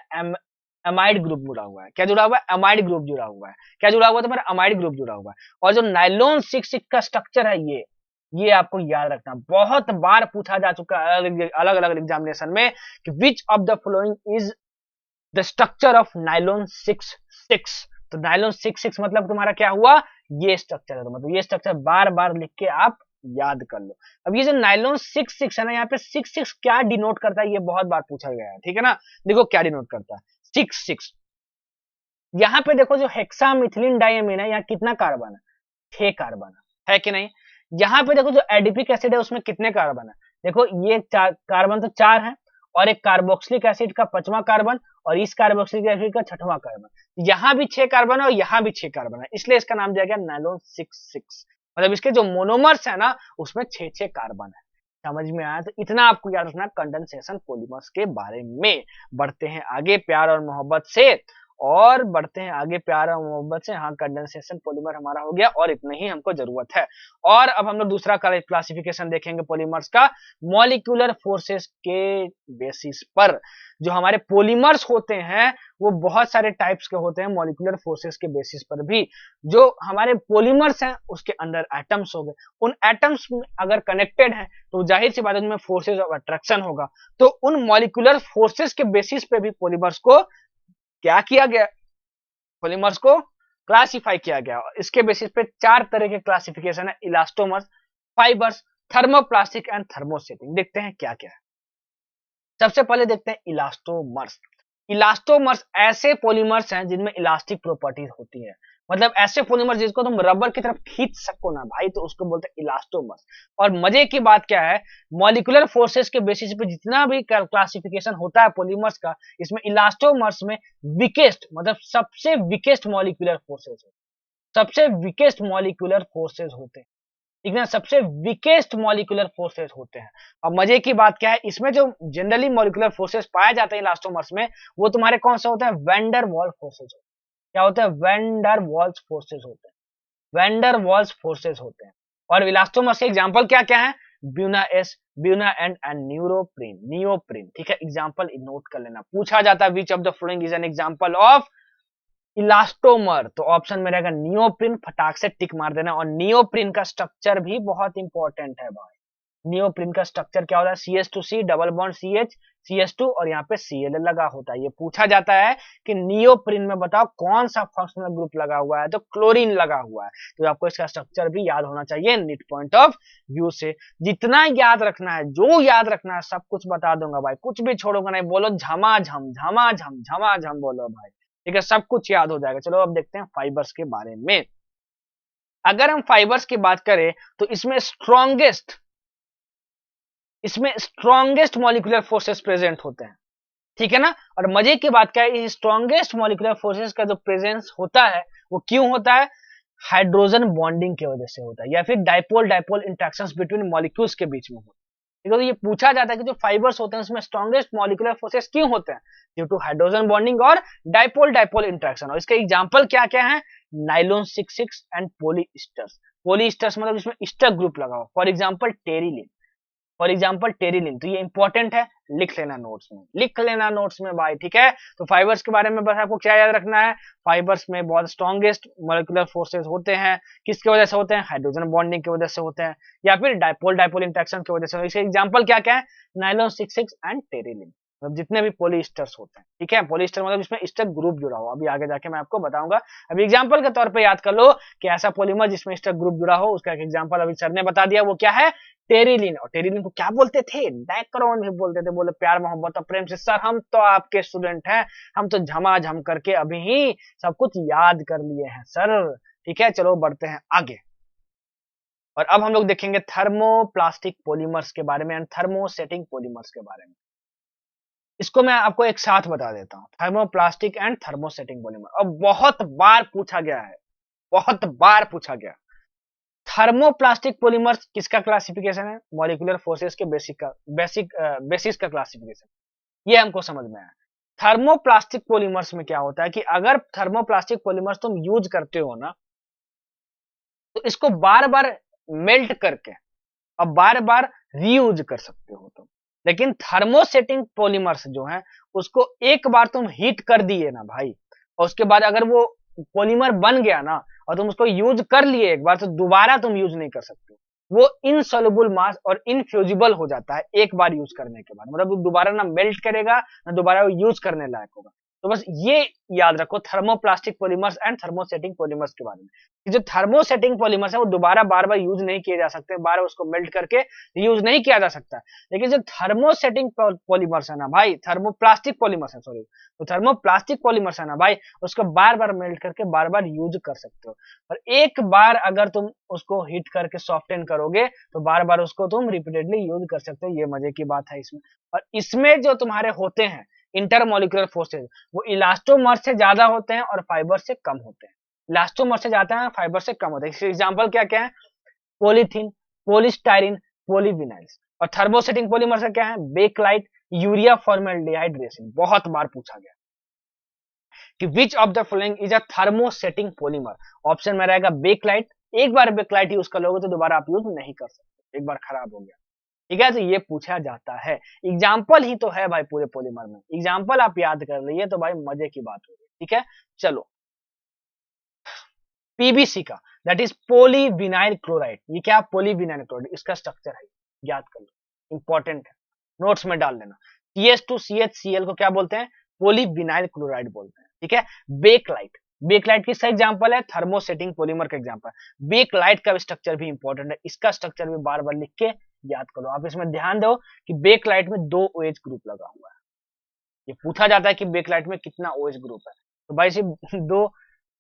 एमाइड ग्रुप जुड़ा हुआ है, क्या जुड़ा हुआ है, अमाइड ग्रुप जुड़ा हुआ है, क्या जुड़ा हुआ है तुम्हारा, अमाइड ग्रुप जुड़ा हुआ है। और जो नाइलॉन 66 का स्ट्रक्चर है ये आपको याद रखना, बहुत बार पूछा जा चुका है अलग अलग एग्जामिनेशन में कि which of the following is the structure of nylon 66। तो नाइलॉन 66 मतलब तुम्हारा क्या हुआ, ये स्ट्रक्चर है, तो मतलब ये स्ट्रक्चर बार बार लिख के आप याद कर लो। अब ये जो नाइलॉन 66 है ना, यहाँ पे 66 क्या डिनोट करता है, ये बहुत बार पूछा गया है, ठीक है ना। देखो क्या डिनोट करता है 66, यहाँ पे देखो जो हेक्सामिथिलीन डाइएमीन है, यहाँ कितना कार्बन है, 6 कार्बन है कि नहीं। यहाँ पे देखो जो एडिपिक एसिड है उसमें कितने कार्बन है, देखो ये कार्बन तो 4 है, और एक कार्बोक्सिलिक एसिड का 5वां कार्बन, और इस कार्बोक्सिलिक एसिड का 6वां कार्बन, यहाँ भी 6 कार्बन है और यहाँ भी 6 कार्बन है, इसलिए इसका नाम दिया गया नाइलॉन 66। मतलब इसके जो मोनोमर्स है ना उसमें 6 कार्बन है। समझ में आया, तो इतना आपको याद रखना कंडेंसेशन पॉलीमर्स के बारे में। बढ़ते हैं आगे प्यार और मोहब्बत से, और बढ़ते हैं आगे प्यार और मोहब्बत से। हाँ, कंडेंसेशन पॉलीमर हमारा हो गया और इतना ही हमको जरूरत है। और अब हम लोग दूसरा क्लासिफिकेशन देखेंगे पॉलीमर्स का, मॉलिक्यूलर फोर्सेस के बेसिस पर। जो हमारे पॉलीमर्स होते हैं वो बहुत सारे टाइप्स के होते हैं, मॉलिक्यूलर फोर्सेस के बेसिस पर भी। जो हमारे पॉलीमर्स हैं उसके अंदर एटम्स हो गए, उन एटम्स अगर कनेक्टेड हैं तो जाहिर सी बात है उनमें फोर्सेस ऑफ अट्रैक्शन होगा। तो उन मॉलिक्यूलर फोर्सेस के बेसिस पे भी पॉलीमर्स को क्या किया गया, पॉलीमर्स को क्लासिफाई किया गया। इसके बेसिस पे 4 तरह के क्लासिफिकेशन है, elastomers, fibres, thermoplastic and thermosetting. देखते हैं क्या क्या है। सबसे पहले देखते हैं इलास्टोमर्स। इलास्टोमर्स ऐसे पॉलीमर्स हैं जिनमें इलास्टिक प्रॉपर्टीज होती है। मतलब ऐसे पॉलीमर जिसको तुम रबर की तरफ खींच सको ना भाई, तो उसको बोलते हैं इलास्टोमर्स। और मजे की बात क्या है, मॉलिक्यूलर फोर्सेस के बेसिस पे जितना भी क्लासिफिकेशन होता है पॉलीमर्स का, इसमें इलास्टोमर्स में वीकेस्ट, मतलब सबसे वीकेस्ट मॉलिक्यूलर फोर्सेस है, सबसे वीकेस्ट मॉलिक्यूलर फोर्सेस होते हैं, ठीक है, सबसे वीकेस्ट मॉलिक्यूलर फोर्सेस होते हैं। और मजे की बात क्या है, इसमें जो जनरली मॉलिक्यूलर फोर्सेस पाए जाते हैं इलास्टोमर्स में, वो तुम्हारे कौन से होते हैं, वैंडर वॉल फोर्सेस। क्या होते हैं, वैंडर वॉल्स फोर्सेस होते हैं, वैंडर वॉल्स फोर्सेस होते हैं। और इलास्टोमर्स के एग्जांपल क्या क्या है, Buna S, Buna and neoprene, neoprene, ठीक है, एग्जांपल नोट कर लेना। पूछा जाता है which of the following is an example of elastomer, तो ऑप्शन में रहेगा नियोप्रिन, फटाक से टिक मार देना। और नियोप्रिन का स्ट्रक्चर भी बहुत इंपॉर्टेंट है भाई, नियोप्रिन का स्ट्रक्चर क्या होता है, CH2C double bond CH CH2 और यहाँ पे Cl लगा होता है। ये पूछा जाता है कि नियोप्रिन में बताओ कौन सा फंक्शनल ग्रुप लगा हुआ है, तो क्लोरीन लगा हुआ है। तो आपको इसका स्ट्रक्चर भी याद होना चाहिए नीट पॉइंट ऑफ व्यू से। जितना याद रखना है, जो याद रखना है सब कुछ बता दूंगा भाई, कुछ भी छोड़ूंगा नहीं। बोलो झमाझम झमाझम झमाझम बोलो भाई, ठीक है, सब कुछ याद हो जाएगा। चलो अब देखते हैं फाइबर्स के बारे में। अगर हम फाइबर्स की बात करें तो इसमें स्ट्रॉन्गेस्ट मॉलिक्यूलर फोर्सेस प्रेजेंट होते हैं, ठीक है ना। और मजे की बात क्या है, स्ट्रॉन्गेस्ट मॉलिक्यूलर फोर्सेस का जो प्रेजेंस होता है वो क्यों होता है, हाइड्रोजन बॉन्डिंग की वजह से होता है, या फिर dipole dipole interactions between molecules के बीच में होता है। तो ये पूछा जाता है कि जो फाइबर्स होते हैं उसमें स्ट्रॉन्गेस्ट मॉलिक्यूलर फोर्सेस क्यों होते हैं, ड्यू टू हाइड्रोजन बॉन्डिंग और डाइपोल डाइपोल इंटरेक्शन। और इसके एग्जांपल क्या क्या है, नाइलॉन 66 एंड पॉलीस्टर्स। पॉलीस्टर्स मतलब इसमें ईस्टर ग्रुप लगा हुआ, for example Terylene, for example Terylene. तो ये इंपॉर्टेंट है, लिख लेना नोट्स में, लिख लेना नोट्स में भाई, ठीक है। तो फाइबर्स के बारे में बस आपको क्या याद रखना है, फाइबर्स में बहुत स्ट्रॉन्गेस्ट मॉलिक्यूलर फोर्सेस होते हैं, किसकी वजह से होते हैं, हाइड्रोजन बॉन्डिंग की वजह से होते हैं, या फिर डाइपोल डाइपोल इंटरेक्शन की वजह से। इसके एग्जाम्पल क्या क्या है, नाइलॉन 66 एंड टेरिलिन, मतलब जितने भी पॉलीस्टर्स होते हैं, ठीक है। पॉलीस्टर मतलब इसमें ईस्टर ग्रुप जुड़ा हुआ, अभी आगे जाके मैं आपको बताऊंगा। अभी एग्जाम्पल के तौर पे याद कर लो कि ऐसा पॉलीमर जिसमें ईस्टर ग्रुप जुड़ा हो, उसका एक एग्जाम्पल अभी सर ने बता दिया, वो क्या है, टेरिलिन। और टेरिलिन को क्या बोलते थे, डाइक्रोन भी बोलते थे। बोले प्यार मोहब्बत और प्रेम से, सर हम तो आपके स्टूडेंट हैं, हम तो झमाझम करके अभी ही सब कुछ याद कर लिए हैं सर, ठीक है। चलो बढ़ते हैं आगे, और अब हम लोग देखेंगे थर्मोप्लास्टिक पॉलीमर्स के बारे में एंड थर्मोसेटिंग पॉलीमर्स के बारे में। इसको मैं आपको एक साथ बता देता हूँ, थर्मोप्लास्टिक एंड थर्मोसेटिंग पॉलीमर। अब बहुत बार पूछा गया है, बहुत बार पूछा गया, थर्मोप्लास्टिक पॉलीमर्स किसका क्लासिफिकेशन है, मॉलिक्यूलर फोर्सेस के बेसिस का क्लासिफिकेशन, ये हमको समझ में आया। थर्मोप्लास्टिक पॉलीमर्स में क्या होता है कि अगर थर्मोप्लास्टिक पॉलीमर्स तुम यूज करते हो ना, तो इसको बार बार मेल्ट करके अब बार बार रीयूज कर सकते हो तुम। लेकिन थर्मोसेटिंग पॉलीमर्स जो है, उसको एक बार तुम हीट कर दिए ना भाई, और उसके बाद अगर वो पॉलीमर बन गया ना, और तुम उसको यूज कर लिए एक बार, तो दोबारा तुम यूज नहीं कर सकते। वो इनसॉल्युबल मास और इनफ्यूजिबल हो जाता है एक बार यूज करने के बाद, मतलब दोबारा ना मेल्ट करेगा ना दोबारा वो यूज करने लायक होगा। तो बस ये याद रखो thermoplastic polymers and thermosetting polymers के बारे में। जो थर्मोसेटिंग पॉलीमर्स है वो दोबारा बार बार यूज नहीं किए जा सकते, बार उसको मेल्ट करके यूज नहीं किया जा सकता। लेकिन जो थर्मोसेटिंग पॉलीमर्स है ना भाई, थर्मोप्लास्टिक पॉलीमर्स है सॉरी, तो थर्मोप्लास्टिक पॉलीमर्स है ना भाई, उसको बार बार मेल्ट करके बार बार यूज कर सकते हो। और एक बार अगर तुम उसको हीट करके सॉफ्टन करोगे, तो बार बार उसको तुम रिपीटेडली यूज कर सकते हो। ये मजे की बात है इसमें। और इसमें जो तुम्हारे होते हैं इंटरमोलिकुलर फोर्सेज, वो इलास्टोमर से ज्यादा होते हैं और फाइबर से कम होते हैं। इलास्टोमर से ज्यादा है, फाइबर से कम होते हैं। इसके एग्जांपल क्या क्या है, पॉलीथीन, पॉलीस्टाइरिन, पॉलीविनाइल्स। और थर्मोसेटिंग पॉलीमर से क्या है, बेकलाइट, यूरिया फॉर्मेल्डिहाइड रेसिन। बहुत बार पूछा गया कि which of the following is a thermosetting polymer. Option में रहेगा बेकलाइट। एक बार बेकलाइट यूज कर लोगे तो दोबारा आप यूज नहीं कर सकते, एक बार खराब हो गया, ठीक है। तो ये पूछा जाता है, एग्जाम्पल ही तो है भाई पूरे पॉलीमर में, एग्जाम्पल आप याद कर लीजिए तो भाई मजे की बात होगी, ठीक है। चलो पीबीसी का, दैट इज पॉलीविनाइल क्लोराइड। ये क्या, पॉलीविनाइल क्लोराइड, इसका स्ट्रक्चर है, याद कर लो, इंपॉर्टेंट है, नोट्स में डाल लेना। CH2CHCl को क्या बोलते हैं, पॉलीविनाइल क्लोराइड बोलते हैं, ठीक है। बेकलाइट, बेकलाइट किसका एग्जांपल है, थर्मोसेटिंग पॉलीमर का एग्जांपल। बेकलाइट का स्ट्रक्चर भी इंपॉर्टेंट है, इसका स्ट्रक्चर भी बार बार लिख के याद करो। आप इसमें ध्यान दो कि बेकलाइट में 2 OH ग्रुप लगा हुआ है। ये पूछा जाता है कि बेकलाइट में कितना OH ग्रुप है, तो भाई सिर्फ 2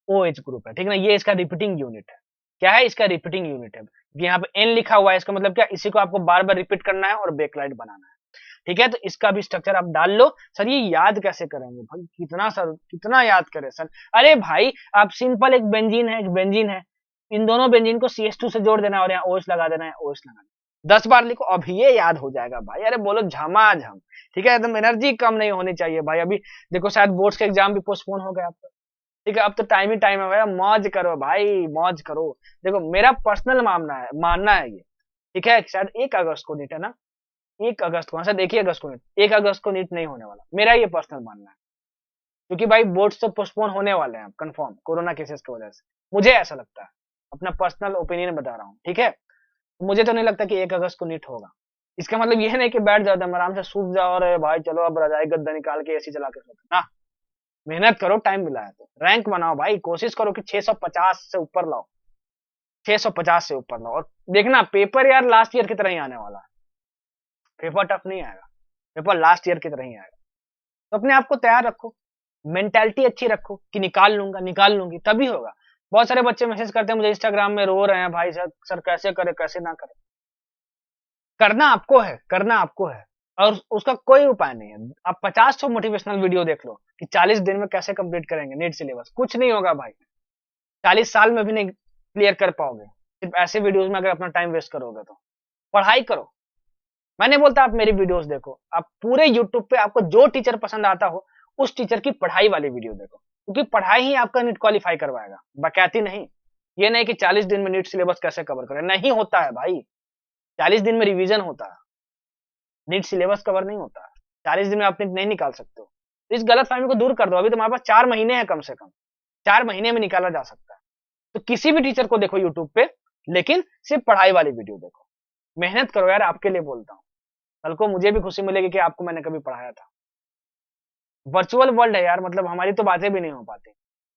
OH ग्रुप है, ठीक है ना। ये इसका रिपीटिंग यूनिट है। क्या है? इसका रिपीटिंग यूनिट है। यहाँ पे N लिखा हुआ है, इसका मतलब क्या, इसी को आपको बार बार रिपीट करना है और बैकलाइट बनाना है, ठीक है। तो इसका भी स्ट्रक्चर आप डाल लो। सर ये याद कैसे करेंगे भाई, कितना सर, कितना याद करें सर। अरे भाई आप सिंपल, एक बेंजीन है, एक बेंजीन है, इन दोनों बेंजीन को CH2 से जोड़ देना और यहाँ OH लगा देना है, OH लगा देना, 10 बार लिखो, अभी ये याद हो जाएगा भाई। अरे बोलो झमाझम, ठीक है। एकदम एनर्जी कम नहीं होनी चाहिए भाई। अभी देखो शायद बोर्ड्स के एग्जाम भी पोस्टपोन हो गए आपका, ठीक है। अब तो टाइम ही टाइम है भाई, मौज करो भाई, मौज करो। देखो मेरा पर्सनल मानना है ये, ठीक है। शायद 1 अगस्त को नीट है ना, 1 अगस्त को, शायद 1 ही अगस्त को नीट, 1 अगस्त को नीट नहीं होने वाला, मेरा ये पर्सनल मानना है। क्योंकि भाई बोर्ड्स तो पोस्टपोन होने वाले हैं कंफर्म, कोरोना केसेस की वजह से, मुझे ऐसा लगता है, अपना पर्सनल ओपिनियन बता रहा हूँ, ठीक है। मुझे तो नहीं लगता कि 1 अगस्त को नीट होगा। इसका मतलब ये नहीं कि बैठ जाओ तुम आराम से, सूख जाओ, और भाई चलो अब रजाई गद्दा निकाल के एसी चला के सोते ना। मेहनत करो, टाइम मिला है तो रैंक बनाओ भाई, कोशिश करो कि 650 से ऊपर लाओ, 650 से ऊपर लाओ। और देखना पेपर यार लास्ट ईयर की तरह ही आने वाला है, पेपर टफ नहीं आएगा, पेपर लास्ट ईयर की तरह ही आएगा। तो अपने आप को तैयार रखो, मेंटालिटी अच्छी रखो कि निकाल लूंगा, निकाल लूंगी, तभी होगा। बहुत सारे बच्चे मैसेज करते हैं मुझे इंस्टाग्राम में, रो रहे हैं भाई सर कैसे करे, कैसे ना करे। करना आपको है, करना आपको है, और उसका कोई उपाय नहीं है। आप 50 मोटिवेशनल वीडियो देख लो कि 40 दिन में कैसे कंप्लीट करेंगे नीट सिलेबस, कुछ नहीं होगा भाई। 40 साल में भी नहीं क्लियर कर पाओगे सिर्फ ऐसे वीडियोस में, अगर अपना टाइम वेस्ट करोगे तो। पढ़ाई करो। मैं नहीं बोलता आप मेरी वीडियोस देखो, आप पूरे यूट्यूब पे आपको जो टीचर पसंद आता हो उस टीचर की पढ़ाई वाली वीडियो देखो, क्योंकि पढ़ाई ही आपका नीट क्वालिफाई करवाएगा, बकैती नहीं। ये नहीं कि 40 दिन में नीट सिलेबस कैसे कवर करें, नहीं होता है भाई। 40 दिन में रिवीजन होता है, नीट सिलेबस कवर नहीं होता है। 40 दिन में आप नीट नहीं निकाल सकते हो। इस गलत फहमी को दूर कर दो। अभी तुम्हारे पास 4 महीने हैं, कम से कम 4 महीने में निकाला जा सकता है। तो किसी भी टीचर को देखो यूट्यूब पे, लेकिन सिर्फ पढ़ाई वाली वीडियो देखो। मेहनत करो यार, आपके लिए बोलता हूँ। कल को मुझे भी खुशी मिलेगी कि आपको मैंने कभी पढ़ाया था। वर्चुअल वर्ल्ड है यार, मतलब हमारी तो बातें भी नहीं हो पाती।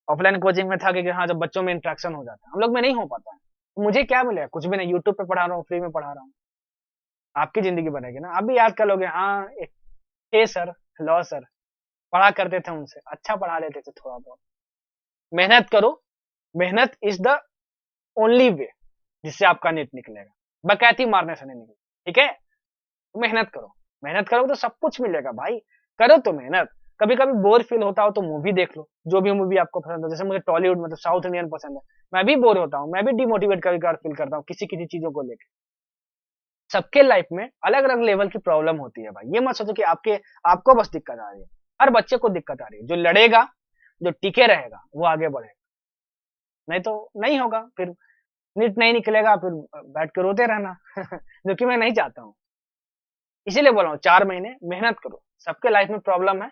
ऑफलाइन कोचिंग में था कि हाँ जब बच्चों में इंटरेक्शन हो जाता है, हम लोग में नहीं हो पाता है। तो मुझे क्या मिलेगा, कुछ भी नहीं, यूट्यूब पे पढ़ा रहा हूँ, फ्री में पढ़ा रहा हूँ। आपकी जिंदगी बनेगी ना, आप भी याद कर लोगे, हाँ एक थे सर, लॉ सर, पढ़ा करते थे उनसे, अच्छा पढ़ा लेते थे थोड़ा बहुत। मेहनत करो, मेहनत इज द ओनली वे जिससे आपका नीट निकलेगा, बकैती मारने से नहीं निकलेगा, ठीक है। तो मेहनत करो, मेहनत करोगे तो सब कुछ मिलेगा भाई। करो तो मेहनत। कभी कभी बोर फील होता हो तो मूवी देख लो, जो भी मूवी आपको पसंद है। जैसे मुझे टॉलीवुड मतलब साउथ इंडियन पसंद है, मैं भी बोर होता हूँ, मैं भी डिमोटिवेट कभी कभार फील करता हूँ किसी किसी चीजों को लेकर। सबके लाइफ में अलग अलग लेवल की प्रॉब्लम होती है भाई। ये मत सोचो कि आपको बस दिक्कत आ रही है, हर बच्चे को दिक्कत आ रही है। जो लड़ेगा, जो टिके रहेगा, वो आगे बढ़ेगा, नहीं तो नहीं होगा। फिर नीट नहीं निकलेगा, फिर बैठ के रोते रहना जो कि मैं नहीं चाहता हूँ। इसीलिए बोल रहा हूँ 4 महीने मेहनत करो। सबके लाइफ में प्रॉब्लम है,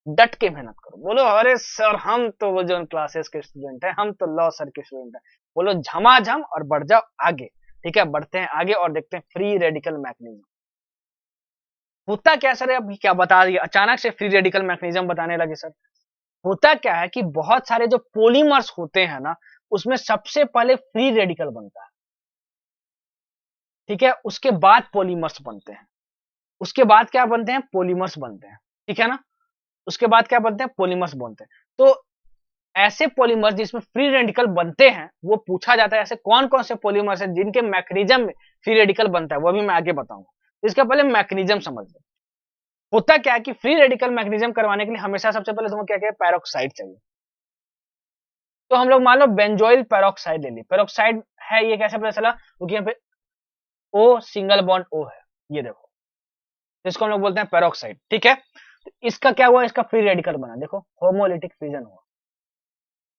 डट के मेहनत करो। बोलो अरे सर हम तो वो जो क्लासेस के स्टूडेंट हैं, हम तो लॉ सर के स्टूडेंट हैं। बोलो झमाझम और बढ़ जाओ आगे, ठीक है। बढ़ते हैं आगे और देखते हैं फ्री रेडिकल मैकेनिज्म होता क्या सर। अभी क्या बता दिया, अचानक से फ्री रेडिकल मैकेनिज्म बताने लगे सर। होता क्या है कि बहुत सारे जो पॉलीमर्स होते हैं ना, उसमें सबसे पहले फ्री रेडिकल बनता है, ठीक है। उसके बाद पॉलीमर्स बनते हैं, उसके बाद क्या बनते हैं, पॉलीमर्स बनते हैं, ठीक है ना। उसके बाद क्या बनते हैं, पॉलीमर्स बनते हैं। तो ऐसे पॉलीमर्स जिसमें फ्री रेडिकल बनते हैं, वो पूछा जाता है ऐसे कौन कौन से पॉलीमर्स हैं जिनके मैकेनिज्म में फ्री रेडिकल बनता है, वो भी मैं आगे बताऊंगा। तो इसका पहले मैकेनिज्म समझ लो। होता क्या है कि फ्री रेडिकल मैकेनिज्म करवाने के लिए हमेशा सबसे पहले तुम्हें क्या क्या पैरोक्साइड चाहिए। तो हम लोग मान लो बेंजोइल पैरोक्साइड ले ली। पैरोक्साइड है, ये कैसे पता चला, क्योंकि यहाँ पे ओ सिंगल बॉन्ड ओ है, ये देखो, जिसको हम लोग बोलते हैं पैरोक्साइड, ठीक है। तो इसका क्या हुआ, इसका फ्री रेडिकल बना, देखो होमोलिटिक फ्यूजन हुआ,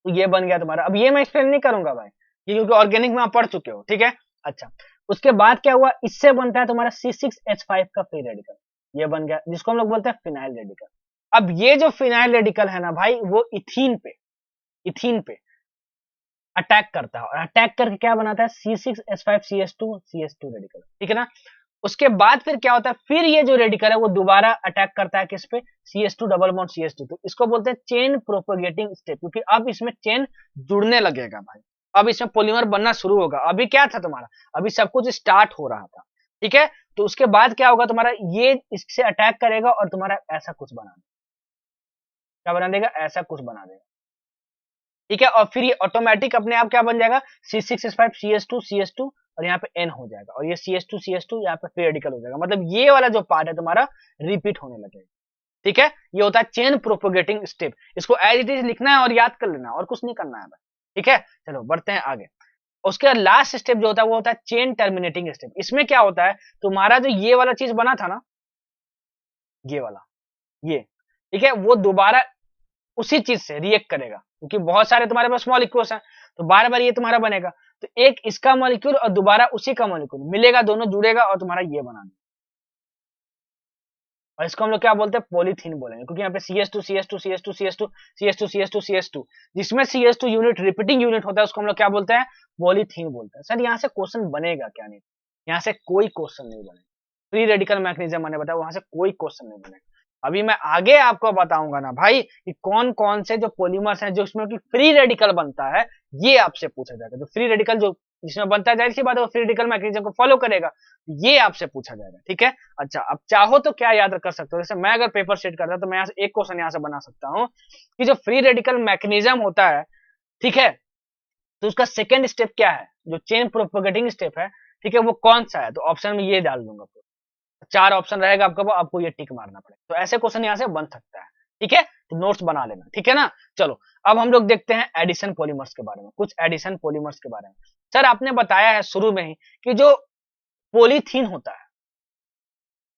तो ये बन गया तुम्हारा। अब ये मैं एक्सप्लेन नहीं करूंगा भाई, ये क्योंकि ऑर्गेनिक में आप पढ़ चुके हो, ठीक है। अच्छा, उसके बाद क्या हुआ, इससे बनता है तुम्हारा C6H5 का फ्री रेडिकल, ये बन गया, जिसको हम लोग बोलते हैं फिनाइल रेडिकल। अब ये जो फिनाइल रेडिकल है ना भाई, वो इथीन पे अटैक करता है, और अटैक करके क्या बनाता है, C6H5CH2 रेडिकल, ठीक है ना। उसके बाद फिर क्या होता है, फिर ये जो रेडिकल है वो दोबारा अटैक करता है किस पे, CH2 डबल बॉन्ड CH2। तो इसको बोलते हैं चेन प्रोपोगेटिंग स्टेप, क्योंकि अब इसमें चेन जुड़ने लगेगा भाई, अब इसमें पॉलीमर बनना शुरू होगा। अभी क्या था तुम्हारा, अभी सब कुछ स्टार्ट हो रहा था, ठीक है। तो उसके बाद क्या होगा तुम्हारा, ये इससे अटैक करेगा और तुम्हारा ऐसा कुछ बना देगा, क्या बना देगा, ऐसा कुछ बना देगा। ठीक है, और फिर ये ऑटोमेटिक अपने आप क्या बन जाएगा, C6H5CH2 और यहाँ पे N हो जाएगा, और ये CH2 यहाँ पे फ्री रेडिकल हो जाएगा। मतलब ये वाला जो पार्ट है तुम्हारा रिपीट होने लगेगा। ठीक है, ये होता है चेन प्रोपोगेटिंग स्टेप। इसको एज इट इज लिखना है और याद कर लेना और कुछ नहीं करना है। ठीक है, चलो बढ़ते हैं आगे। उसके बाद लास्ट स्टेप जो होता है वो होता है चेन टर्मिनेटिंग स्टेप। इसमें क्या होता है, तुम्हारा जो ये वाला चीज बना था ना, ये वाला, ये, ठीक है, वो दोबारा उसी चीज से रिएक्ट करेगा, क्योंकि बहुत सारे तुम्हारे पास मॉलिक्यूल्स हैं, तो बार बार ये तुम्हारा बनेगा। तो एक इसका मॉलिक्यूल और दोबारा उसी का मॉलिक्यूल मिलेगा, दोनों जुड़ेगा और तुम्हारा ये बनाना। और इसको हम लोग क्या बोलते हैं, पॉलीथीन बोलेंगे, क्योंकि यहाँ पे CH2 जिसमें CH2 यूनिट रिपीटिंग यूनिट होता है, उसको हम लोग क्या बोलते हैं, पॉलीथीन बोलते हैं। सर यहाँ से क्वेश्चन बनेगा क्या? नहीं, यहाँ से कोई क्वेश्चन नहीं बनेगा। फ्री रेडिकल मैकेनिज्म मैंने बताया, वहां से कोई क्वेश्चन नहीं बनेगा। अभी मैं आगे आपको बताऊंगा ना भाई कि कौन कौन से जो पॉलीमर्स हैं जो इसमें फ्री रेडिकल बनता है, ये आपसे पूछा जाएगा। तो फ्री रेडिकल जो जिसमें बनता है, जाहिर सी बात है वो फ्री रेडिकल मैकेनिज्म को फॉलो करेगा, ये आपसे पूछा जाएगा। ठीक है, अच्छा, अब चाहो तो क्या याद कर सकते हो, जैसे मैं अगर पेपर सेट करता तो मैं यहाँ से एक क्वेश्चन यहाँ से बना सकता हूँ कि जो फ्री रेडिकल मैकेनिज्म होता है, ठीक है, तो उसका सेकेंड स्टेप क्या है, जो चेन प्रोपोगेटिंग स्टेप है, ठीक है, वो कौन सा है? तो ऑप्शन में ये डाल दूंगा, 4 ऑप्शन रहेगा आपको ये टिक मारना पड़ेगा। तो ऐसे क्वेश्चन यहाँ से बन सकता है। ठीक है, तो नोट्स बना लेना। ठीक है ना, चलो अब हम लोग देखते हैं एडिशन पॉलीमर्स के बारे में, कुछ एडिशन पॉलीमर्स के बारे में। सर आपने बताया है शुरू में ही कि जो पॉलीथीन होता है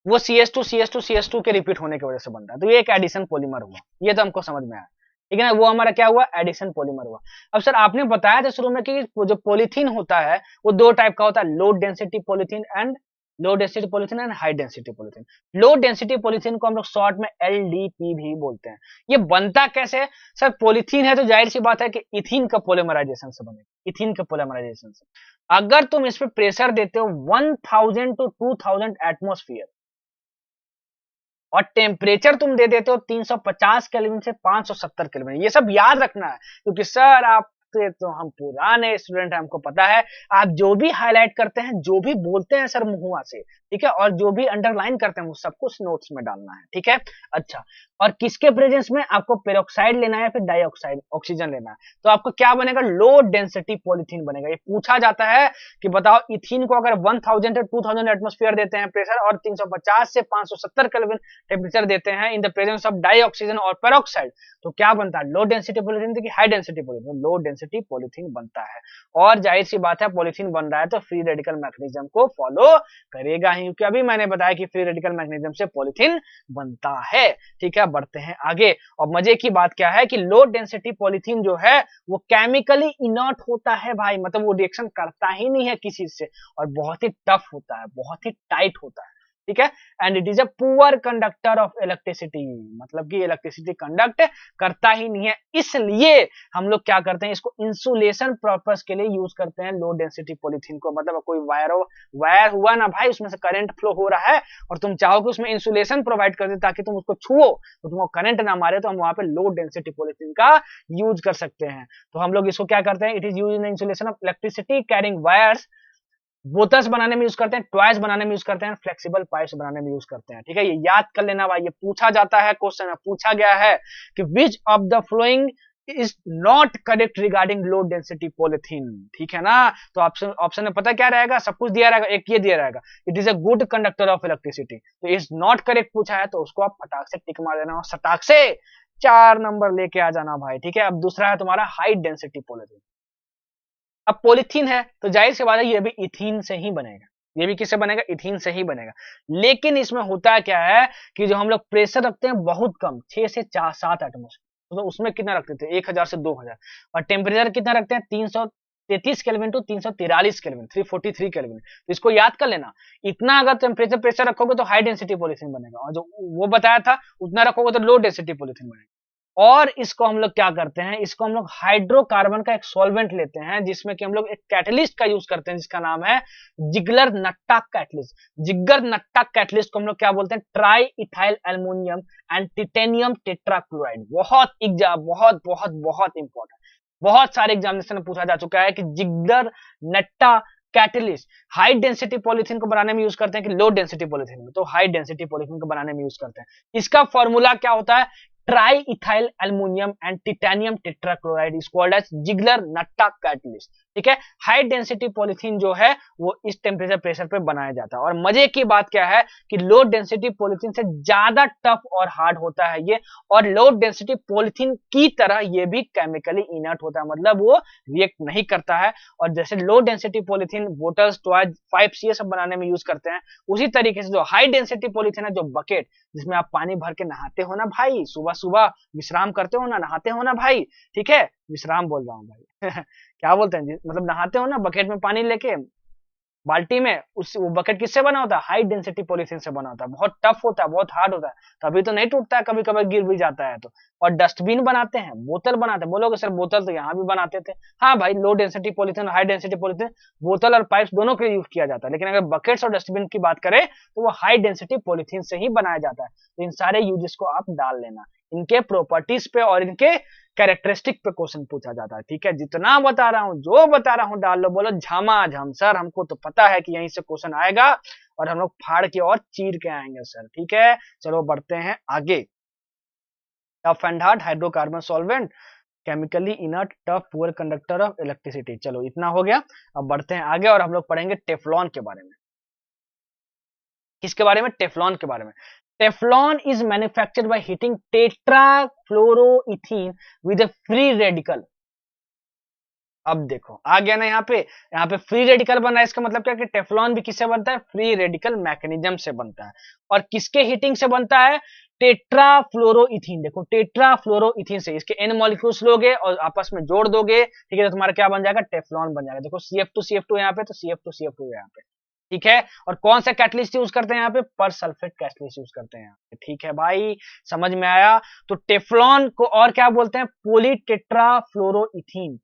वो CH2 के रिपीट होने की वजह से बनता है, तो ये एक एडिशन पॉलीमर हुआ, ये तो हमको समझ में आया। ठीक है ना, वो हमारा क्या हुआ, एडिशन पॉलीमर हुआ। अब सर आपने बताया था शुरू में कि जो पॉलीथीन होता है वो 2 टाइप का होता है, low density polythene and high density polythene. Low density polythene को हम लोग शॉर्ट में LDP भी बोलते हैं। ये बनता कैसे है? सर पॉलीथीन है तो जाहिर सी बात है कि इथीन का पॉलीमराइजेशन से बनेगा, इथीन के पॉलीमराइजेशन से। अगर तुम इस पे प्रेशर देते हो 1000 to 2000 एटमॉस्फेयर और टेम्परेचर तुम दे देते हो 350 केल्विन से 570 केल्विन, ये सब याद रखना है, क्योंकि सर आप तो हम पुराने स्टूडेंट हैं, हमको पता है आप जो भी हाईलाइट करते हैं, जो भी बोलते हैं सर मुहुआ से, ठीक है, और जो भी अंडरलाइन करते हैं वो सब कुछ नोट्स में डालना है। ठीक है, अच्छा, और किसके प्रेजेंस में आपको पेरोक्साइड लेना है फिर डाइऑक्साइड ऑक्सीजन लेना है, तो आपको क्या बनेगा, लो डेंसिटी पॉलीथीन बनेगा। ये पूछा जाता है कि बताओ इथीन को अगर 1000 से 2000 एटमॉस्फेयर देते हैं प्रेशर और 350 से 570 केल्विन टेम्परेचर देते हैं in the presence of dioxygen और पेरोक्साइड, तो क्या बनता है, लो डेंसिटी पॉलीथीन की high density polythene, low density polythene बनता है। और जाहिर सी बात है पॉलीथीन बन रहा है तो फ्री रेडिकल मैकेनिज्म को फॉलो करेगा ही, क्योंकि अभी मैंने बताया कि फ्री रेडिकल मैकेनिज्म से पॉलीथीन बनता है। ठीक है, बढ़ते हैं आगे। और मजे की बात क्या है कि लो डेंसिटी पॉलीथीन जो है वो केमिकली इनर्ट होता है भाई, मतलब वो रिएक्शन करता ही नहीं है किसी से, और बहुत ही टफ होता है, बहुत ही टाइट होता है। ठीक है, and it is a poor conductor of electricity, मतलब कि इलेक्ट्रिसिटी कंडक्ट करता ही नहीं है, इसलिए हम लोग क्या करते हैं, इसको इंसुलेशन पर्पस के लिए यूज करते हैं लो डेंसिटी पॉलीथीन को। मतलब कोई वायर हुआ ना भाई, उसमें से करंट फ्लो हो रहा है और तुम चाहो कि उसमें इंसुलेशन प्रोवाइड कर दे ताकि तुम उसको छुओ तो तुमको करंट ना मारे, तो हम वहां पे लो डेंसिटी पॉलीथीन का यूज कर सकते हैं। तो हम लोग इसको क्या करते हैं, it is use in insulation of electricity carrying wires, bottles बनाने में यूज करते हैं, टॉयज बनाने में यूज करते हैं, फ्लेक्सिबल पाइप्स बनाने में यूज करते हैं। ठीक है, ये याद कर लेना भाई, ये पूछा जाता है, क्वेश्चन में पूछा गया है कि which of the following is not correct regarding low density polythene. ठीक है ना, तो ऑप्शन में पता क्या रहेगा, सब कुछ दिया रहेगा, एक ये दिया रहेगा, it is a good conductor of electricity, तो इज नॉट करेक्ट पूछा है तो उसको आप फटाक से टिक मार देना और सटाक से 4 नंबर लेके आ जाना भाई। ठीक है, अब दूसरा है तुम्हारा हाई डेंसिटी पॉलीथीन। अब पॉलीथीन है तो जाहिर सी बात है ये भी इथीन से ही बनेगा, ये भी किससे बनेगा, इथीन से ही बनेगा। लेकिन इसमें होता क्या है कि जो हम लोग प्रेशर रखते हैं बहुत कम, 6 से 7 एटमॉस्फेयर, तो उसमें कितना रखते थे, 1000 से 2000, और टेम्परेचर कितना रखते हैं, 333 केल्विन टू 343 केल्विन, 343 केल्विन। तो इसको याद कर लेना, इतना अगर टेम्परेचर प्रेशर रखोगे तो हाई डेंसिटी पॉलीथीन बनेगा, और जो वो बताया था उतना रखोगे तो लो डेंसिटी पॉलीथीन बनेगा। और इसको हम लोग क्या करते हैं, इसको हम लोग हाइड्रोकार्बन का एक सॉल्वेंट लेते हैं, जिसमें कि हम लोग एक कैटलिस्ट का यूज करते हैं जिसका नाम है जिगलर नट्टा कैटलिस्ट। जिगर नट्टा कैटलिस्ट को हम लोग क्या बोलते हैं, try ethyl aluminium and titanium tetrachloride. बहुत एग्जाम, बहुत बहुत बहुत इंपॉर्टेंट, बहुत सारे एग्जामिनेशन में पूछा जा चुका है कि जिगर Natta catalyst high density polythene को बनाने में यूज करते हैं कि लो डेंसिटी पॉलीथीन में, तो हाई डेंसिटी पॉलीथीन को बनाने में यूज करते हैं। इसका फॉर्मूला क्या होता है, triethyl aluminium and titanium tetrachloride is called as Ziegler Natta catalyst. ठीक है, हाई डेंसिटी पॉलिथीन जो है वो इस टेम्परेचर प्रेशर पे बनाया जाता है। और मजे की बात क्या है कि लो डेंसिटी पॉलिथीन से ज्यादा टफ और हार्ड होता है ये, और लो डेंसिटी पॉलिथीन की तरह ये भी केमिकली इनर्ट होता है, मतलब वो रिएक्ट नहीं करता है। और जैसे low density polythene bottles, toys, pipes ये सब बनाने में यूज करते हैं, उसी तरीके से जो हाई डेंसिटी पॉलिथीन है, जो बकेट जिसमें आप पानी भर के नहाते हो ना भाई, सुबह सुबह विश्राम करते हो ना, नहाते हो ना भाई, ठीक है, विश्राम बोल रहा हूँ भाई क्या बोलते हैं जी, मतलब नहाते हो ना बकेट में पानी लेके बाल्टी में, उस वो बकेट किससे बना होता है? हाई डेंसिटी पॉलिथीन से बना होता है, बहुत टफ होता है, बहुत हार्ड होता है, तभी तो नहीं टूटता है, कभी कभी गिर भी जाता है तो। और डस्टबिन बनाते हैं, बोतल बनाते हैं, बोलोगे सर बोतल तो यहाँ भी बनाते थे, हाँ भाई, लो डेंसिटी पॉलिथीन और हाई डेंसिटी पॉलिथीन बोतल और पाइप्स दोनों के लिए यूज किया जाता है, लेकिन अगर बकेट्स और डस्टबिन की बात करें तो वो हाई डेंसिटी पॉलिथीन से ही बनाया जाता है। तो इन सारे यूजेस को आप डाल लेना, इनके प्रॉपर्टीज पे और इनके कैरेक्टरिस्टिक पे क्वेश्चन पूछा जाता है। ठीक है, जितना बता रहा हूं, जो बता रहा हूं डाल लो, बोलो झमाझम सर, हमको तो पता है कि यहीं से क्वेश्चन आएगा और हम लोग फाड़ के और चीर के आएंगे सर। ठीक है, चलो बढ़ते हैं आगे। Tough and hard hydrocarbon solvent, chemically inert, tough, poor conductor of electricity. चलो इतना हो गया, अब बढ़ते हैं आगे और हम लोग पढ़ेंगे टेफ्लॉन के बारे में। किसके बारे में? टेफ्लॉन के बारे में। Teflon is manufactured by heating tetrafluoroethylene with a free radical. अब देखो आ गया ना, यहाँ पे फ्री रेडिकल बन रहा है, इसका मतलब क्या कि टेफ्लॉन भी किससे बनता है? फ्री रेडिकल मैकेनिज्म से बनता है। और किसके हीटिंग से बनता है? टेट्राफ्लोरोइथीन। देखो टेट्राफ्लोरोइथीन से इसके एन मॉलिक्यूल्स लोगे और आपस में जोड़ दोगे, ठीक है, तो तुम्हारा क्या बन जाएगा? टेफ्लॉन बन जाएगा। देखो CF2 यहाँ पे, तो CF2 यहाँ पे, ठीक है। और कौन सा कैटलिस्ट यूज करते हैं यहाँ पे? पर सल्फेट कैटलिस्ट यूज करते हैं यहाँ पे। ठीक है भाई, समझ में आया? तो टेफ्लॉन को और क्या बोलते हैं? पॉलीटेट्राफ्लोरोइथीन,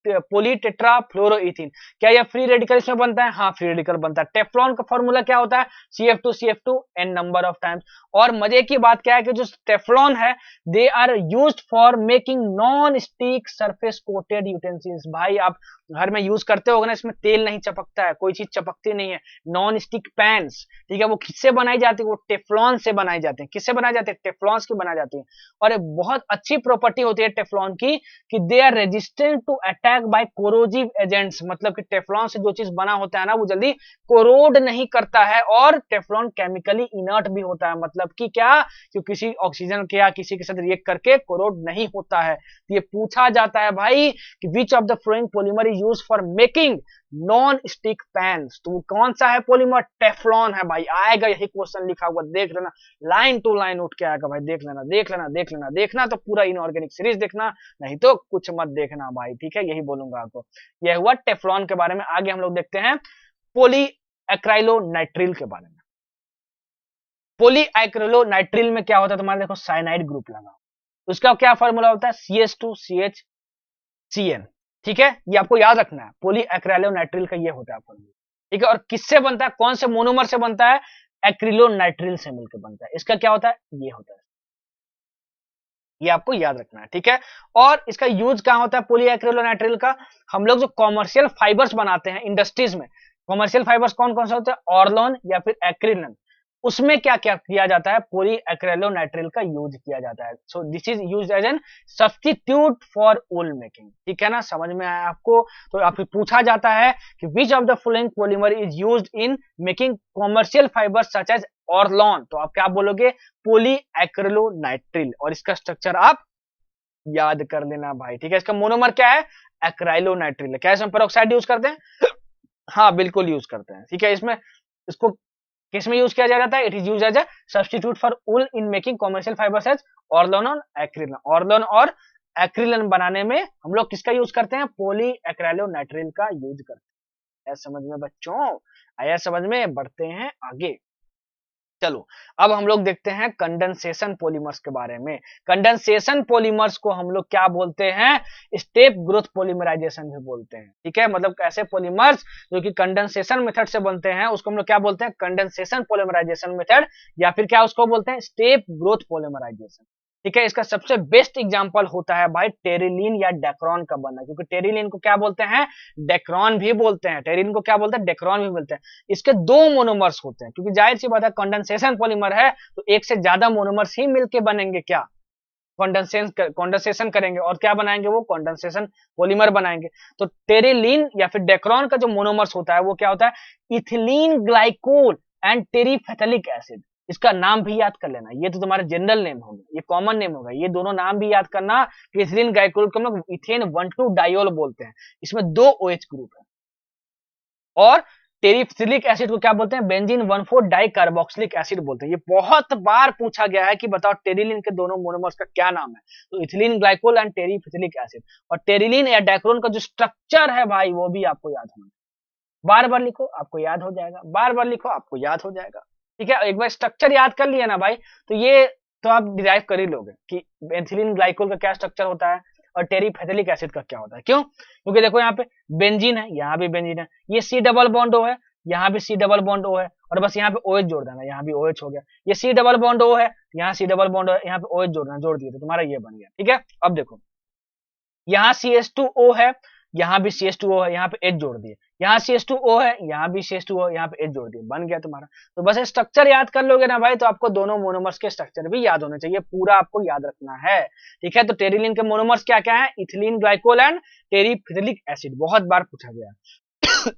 पॉलीटेट्राफ्लोरोइथीन। क्या यह फ्री रेडिकल इसमें बनता है? हाँ, फ्री रेडिकल बनता है। टेफ्लॉन का फॉर्मूला क्या होता है? CF2 N number of times. और मजे की बात क्या है कि जो टेफ्लॉन है, they are used for making non stick surface coated utensils. भाई आप घर में यूज करते हो ना, इसमें तेल नहीं चपकता है, कोई चीज चपकती नहीं है। नॉन स्टिक पैन्स, ठीक है, वो किससे बनाई जाती है? वो टेफ्लॉन से बनाई जाती है। किससे बनाई जाती है? टेफ्लॉन की बनाई जाती है। और एक बहुत अच्छी प्रॉपर्टी होती है टेफ्लॉन की कि they are resistant to attack by corrosive agents. मतलब कि टेफ्लॉन से जो चीज बना होता है ना, वो जल्दी कोरोड नहीं करता है। और टेफ्लॉन केमिकली इनर्ट भी होता है, मतलब कि क्या, कि किसी ऑक्सीजन के या किसी के साथ रिएक्ट करके कोरोड नहीं होता है। तो ये पूछा जाता है भाई कि which of the flowing polymer is used for making non stick pans. तो कौन सा है पॉलीमर? टेफ्लॉन है भाई। आएगा यही क्वेश्चन लिखा हुआ, देख लेना, लाइन टू लाइन उठ के आएगा भाई, देख लेना देख लेना देख लेना। देखना तो पूरा इनऑर्गेनिक सीरीज देखना, नहीं तो कुछ मत देखना भाई। ठीक है, यही बोलूंगा आपको। यह हुआ टेफ्लॉन के बारे में। आगे हम लोग देखते हैं पोली एक्राइलोनाइट्रिल के बारे में। पोली एक्राइलोनाइट्रिल में क्या होता है? तुम्हारे देखो साइनाइड ग्रुप लगा, उसका क्या फॉर्मूला होता है? CH2CHCN। ठीक है, ये आपको याद रखना है, पॉली एक्राइलोनाइट्रिल का ये होता है फॉर्मूला। ठीक है, और किससे बनता है? कौन से मोनोमर से बनता है? एक्रिलोनाइट्रिल से मिलकर बनता है। इसका क्या होता है? ये होता है, ये आपको याद रखना है। ठीक है, और इसका यूज कहां होता है पॉली एक्रिलोनाइट्रिल का? हम लोग जो कॉमर्शियल फाइबर्स बनाते हैं इंडस्ट्रीज में, कॉमर्शियल फाइबर्स कौन कौन से होते हैं? ऑर्लोन या फिर एक्रिलन। उसमें क्या क्या किया जाता है? पॉली एक्रिलोनाइट्रिल का यूज किया जाता है। So this is used as an substitute for wool making. ठीक है ना, समझ में आया आपको? तो आपसे पूछा जाता है कि which of the following polymer is used in making commercial fibres such as orlon. तो आप क्या बोलोगे? Polyacrylonitrile. और इसका स्ट्रक्चर आप याद कर लेना भाई। ठीक है, इसका मोनोमर क्या है? एक्राइलोनाइट्रिल। क्या इसमें पेरोक्साइड यूज करते हैं? हाँ बिल्कुल यूज करते हैं। ठीक है, इसमें इसको किस में यूज किया जाता है? It is use as a substitute for wool in making commercial fibres as orlon और एक्रिलन। ऑर्लोन और एक्रिलन बनाने में हम लोग किसका यूज करते हैं? पॉली एक्राइलोनाइट्रिल का यूज करते हैं। समझ में बच्चों? आया समझ में? बढ़ते हैं आगे। चलो अब हम लोग देखते हैं कंडेंसेशन पॉलीमर्स के बारे में। कंडेंसेशन पॉलीमर्स को हम लोग क्या बोलते हैं? स्टेप ग्रोथ पॉलीमराइजेशन भी बोलते हैं। ठीक है, मतलब ऐसे पॉलीमर्स जो कि कंडेंसेशन मेथड से बनते हैं उसको हम लोग क्या बोलते हैं? कंडेंसेशन पॉलीमराइजेशन मेथड, या फिर क्या उसको बोलते हैं? Step growth polymerisation. ठीक है, इसका सबसे बेस्ट एग्जांपल होता है भाई टेरिलीन या डेक्रॉन का बनना, क्योंकि टेरिलीन को क्या बोलते हैं? डेक्रॉन भी बोलते हैं। टेरिलीन को क्या बोलते हैं? डेक्रॉन भी बोलते हैं। इसके दो मोनोमर्स होते हैं, क्योंकि जाहिर सी बात है कंडेंसेशन पॉलीमर है तो एक से ज्यादा मोनोमर्स ही मिलके बनेंगे। क्या कंडेंसेशन करेंगे और क्या बनाएंगे, वो कंडेंसेशन पॉलीमर बनाएंगे। तो टेरिलीन या फिर डेक्रोन का जो मोनोमर्स होता है वो क्या होता है, इथिलीन ग्लाइकोल एंड टेरिफेथलिक एसिड। इसका नाम भी याद कर लेना, ये तो तुम्हारा जनरल नेम होगा, ये कॉमन नेम होगा, ये दोनों नाम भी याद करना कि इथिलीन ग्लाइकोल को हम लोग इथेन 1,2 डायोल बोलते हैं, इसमें 2 OH ग्रुप है। और टेरिफिलिक एसिड को क्या बोलते हैं, बेंजीन 1,4 डाई कार्बोक्सिलिक एसिड बोलते हैं। ये बहुत बार पूछा गया है कि बताओ टेरिलीन के दोनों मोनोमर्स का क्या नाम है, तो इथिलीन ग्लाइकोल एंड टेरिफिलिक एसिड। और टेरिलीन या डाइक्रोन का जो स्ट्रक्चर है भाई वो भी आपको याद होना, बार बार लिखो आपको याद हो जाएगा, बार बार लिखो आपको याद हो जाएगा। ठीक है, एक बार स्ट्रक्चर याद कर लिया ना भाई, तो ये तो आप डिराइव कर ही लोगे कि एथिलीन ग्लाइकोल का क्या स्ट्रक्चर होता है और टेरिफेथलिक एसिड का क्या होता है। क्यों, क्योंकि देखो यहाँ पे बेंजीन है, यहाँ भी बेंजीन है, ये C डबल बॉन्ड O है, यहाँ भी C डबल बॉन्ड O है, और बस यहाँ पे OH जोड़ देना, यहाँ भी OH हो गया। ये C डबल बॉन्ड O है, यहाँ C डबल बॉन्ड O है, यहाँ पे OH जोड़ना, जोड़ दिए तो तुम्हारा ये बन गया। ठीक है, अब देखो यहाँ CH2O है, यहाँ भी CH2O है, यहाँ पे H जोड़ दिए, यहाँ CH2O है, यहाँ भी CH2O, यहाँ पे H जोड़ दिए, बन गया तुम्हारा। तो बस स्ट्रक्चर याद कर लोगे ना भाई, तो आपको दोनों मोनोमर्स के स्ट्रक्चर भी याद होने चाहिए, पूरा आपको याद रखना है। ठीक है, तो टेरिलीन के मोनोमर्स क्या क्या है, इथिलीन ग्लाइकोल एंड टेरिफिलिक एसिड, बहुत बार पूछा गया है।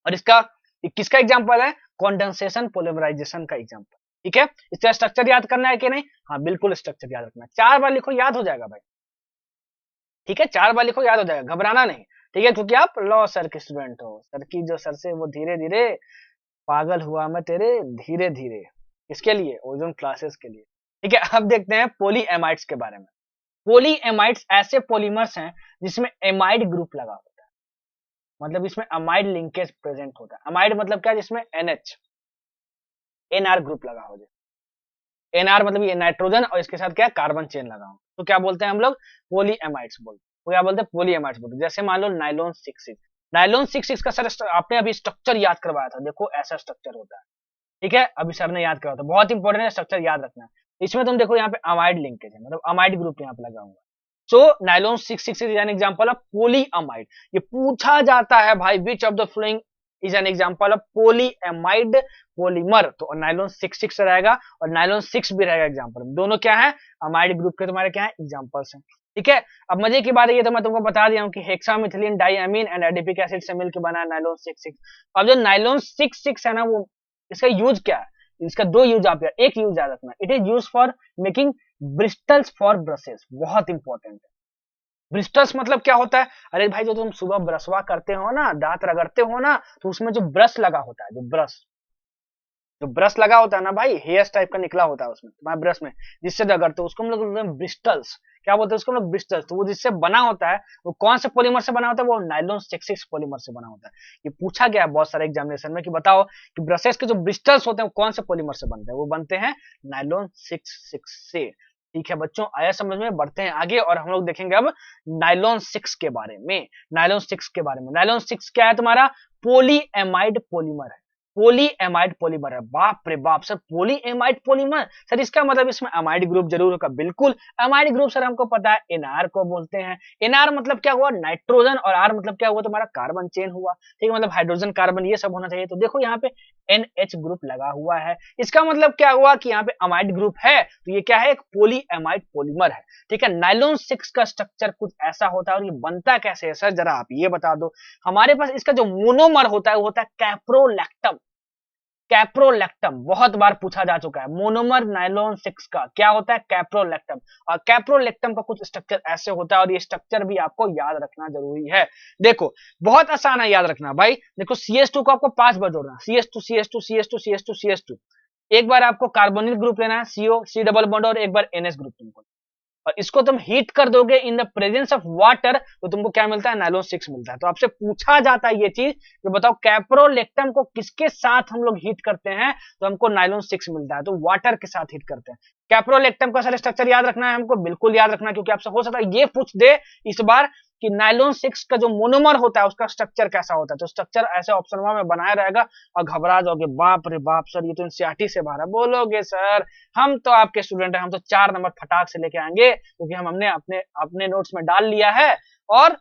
और इसका किसका एग्जाम्पल है, कंडेंसेशन पॉलीमराइजेशन का एग्जाम्पल। ठीक है, इसका स्ट्रक्चर याद करना है कि नहीं, हाँ बिल्कुल स्ट्रक्चर याद रखना है, 4 बार लिखो याद हो जाएगा भाई। ठीक है, 4 बार लिखो याद हो जाएगा, घबराना नहीं। ठीक है, क्योंकि आप लॉ सर के स्टूडेंट हो, सर की जो सर से वो धीरे धीरे पागल हुआ मैं तेरे धीरे धीरे, इसके लिए ओजोन क्लासेस के लिए। ठीक है, अब देखते हैं पॉलीएमाइड्स के बारे में। पॉलीएमाइड्स ऐसे पॉलीमर्स हैं जिसमें एमाइड ग्रुप लगा होता है, मतलब इसमें अमाइड लिंकेज प्रेजेंट होता है। अमाइड मतलब क्या, जिसमें NH NR ग्रुप लगा हो जाए, NR मतलब ये नाइट्रोजन और इसके साथ क्या कार्बन चेन लगा हो, तो क्या बोलते हैं हम लोग, पॉलीएमाइड्स बोलते हैं। वो क्या बोलते हैं, पॉलीएमाइड्स बोलते हैं। जैसे मान लो नाइलॉन 6,6, नाइलॉन 6,6 का सर आपने अभी स्ट्रक्चर याद करवाया था, देखो ऐसा स्ट्रक्चर होता है। ठीक है, अभी सर ने याद करवाया था, बहुत इंपॉर्टेंट है, स्ट्रक्चर याद रखना है। इसमें तुम देखो यहाँ पे अमाइड लिंकेज है, मतलब अमाइड ग्रुप यहाँ पे लगा हुआ है। So nylon 6,6 is an example of polyamide. ये पूछा जाता है भाई, which of the following is an example of polyamide polymer, तो नाइलॉन 6,6 रहेगा और नाइलॉन 6 भी रहेगा एग्जांपल। दोनों क्या है, अमाइड ग्रुप के तुम्हारे क्या है, एग्जांपल्स हैं। ठीक है, अब मजे की बात है, ये तो मैं तुमको बता दिया हूँ कि हेक्सामिथिलीन डाइअमीन एंड एडिपिक एसिड से मिलकर बना है नाइलॉन 6,6। अब जो नाइलॉन 6,6 है ना, वो इसका यूज क्या है, इसका 2 यूज आप एक यूज याद रखना, it is use for making bristles for brushes, बहुत इंपॉर्टेंट है। ब्रिस्टल्स मतलब क्या होता है, अरे भाई जो तुम सुबह ब्रशवा करते हो ना, दांत रगड़ते हो ना, तो उसमें जो ब्रश लगा होता है, जो ब्रश लगा होता है ना भाई, हेयर्स टाइप का निकला होता है उसमें तुम्हारे ब्रश में, जिससे रगड़ते हो, उसको हम लोग बोलते हैं ब्रिस्टल्स। क्या बोलते हैं उसको हम लोग, ब्रिस्टल्स। तो वो जिससे बना होता है, वो कौन से पॉलीमर से बना होता है, वो नाइलॉन 6,6 पॉलीमर से बना होता है। ये पूछा गया है बहुत सारे एग्जामिनेशन में कि बताओ कि ब्रशेस के जो ब्रिस्टल्स होते हैं वो कौन से पॉलीमर से बनते हैं, वो बनते हैं नाइलॉन 6,6 से। ठीक है बच्चों, आया समझ में, बढ़ते हैं आगे और हम लोग देखेंगे अब नाइलॉन 6 के बारे में। नाइलॉन 6 के बारे में, नाइलॉन 6 क्या है तुम्हारा, पॉलीएमाइड पॉलीमर है, पॉलीएमाइड पॉलीमर है। बाप रे बाप सर, पॉलीएमाइड पॉलीमर, सर इसका मतलब इसमें अमाइड ग्रुप जरूर होगा, बिल्कुल। अमाइड ग्रुप सर हमको पता है NR को बोलते हैं। NR मतलब क्या हुआ, नाइट्रोजन, और R मतलब क्या हुआ तुम्हारा, कार्बन चेन हुआ। ठीक है, मतलब हाइड्रोजन कार्बन ये सब होना चाहिए। तो देखो यहाँ पे NH ग्रुप लगा हुआ है, इसका मतलब क्या हुआ कि यहाँ पे अमाइड ग्रुप है, तो ये क्या है, एक पॉलीएमाइड पॉलीमर है। ठीक है, नाइलॉन 6 का स्ट्रक्चर कुछ ऐसा होता है, और ये बनता कैसे है सर, जरा आप ये बता दो। हमारे पास इसका जो मोनोमर होता है वो होता है कैप्रोलैक्टम। कैप्रोलैक्टम बहुत बार पूछा जा चुका है, मोनोमर नाइलॉन 6 का क्या होता है, कैप्रोलैक्टम। और कैप्रोलैक्टम का कुछ स्ट्रक्चर ऐसे होता है, और ये स्ट्रक्चर भी आपको याद रखना जरूरी है। देखो बहुत आसान है याद रखना भाई, देखो CH2 को आपको 5 बार जोड़ना, CH2 CH2 CH2 CH2 CH2, एक बार आपको कार्बोनिल ग्रुप लेना है, CO C डबल बॉन्ड, और एक बार NH ग्रुप तुमको, और इसको तुम हीट कर दोगे in the presence of water, तो तुमको क्या मिलता है, नाइलॉन 6 मिलता है। तो आपसे पूछा जाता है ये चीज कि बताओ कैप्रोलेक्टम को किसके साथ हम लोग हीट करते हैं, तो हमको नाइलॉन 6 मिलता है, तो वाटर के साथ हीट करते हैं। कैप्रोलेक्टम का सारा स्ट्रक्चर याद रखना है हमको, बिल्कुल याद रखना, क्योंकि आपसे हो सकता है ये पूछ दे इस बार कि नाइलॉन 6 का जो मोनोमर होता है उसका स्ट्रक्चर कैसा होता है, तो स्ट्रक्चर ऐसे ऑप्शन में बनाया रहेगा और घबरा जाओगे, बाप रे बाप सर ये तो एनसीईआरटी से बाहर है। बोलोगे सर हम तो आपके स्टूडेंट हैं, हम तो 4 नंबर फटाक से लेके आएंगे, क्योंकि हमने अपने अपने नोट्स में डाल लिया है और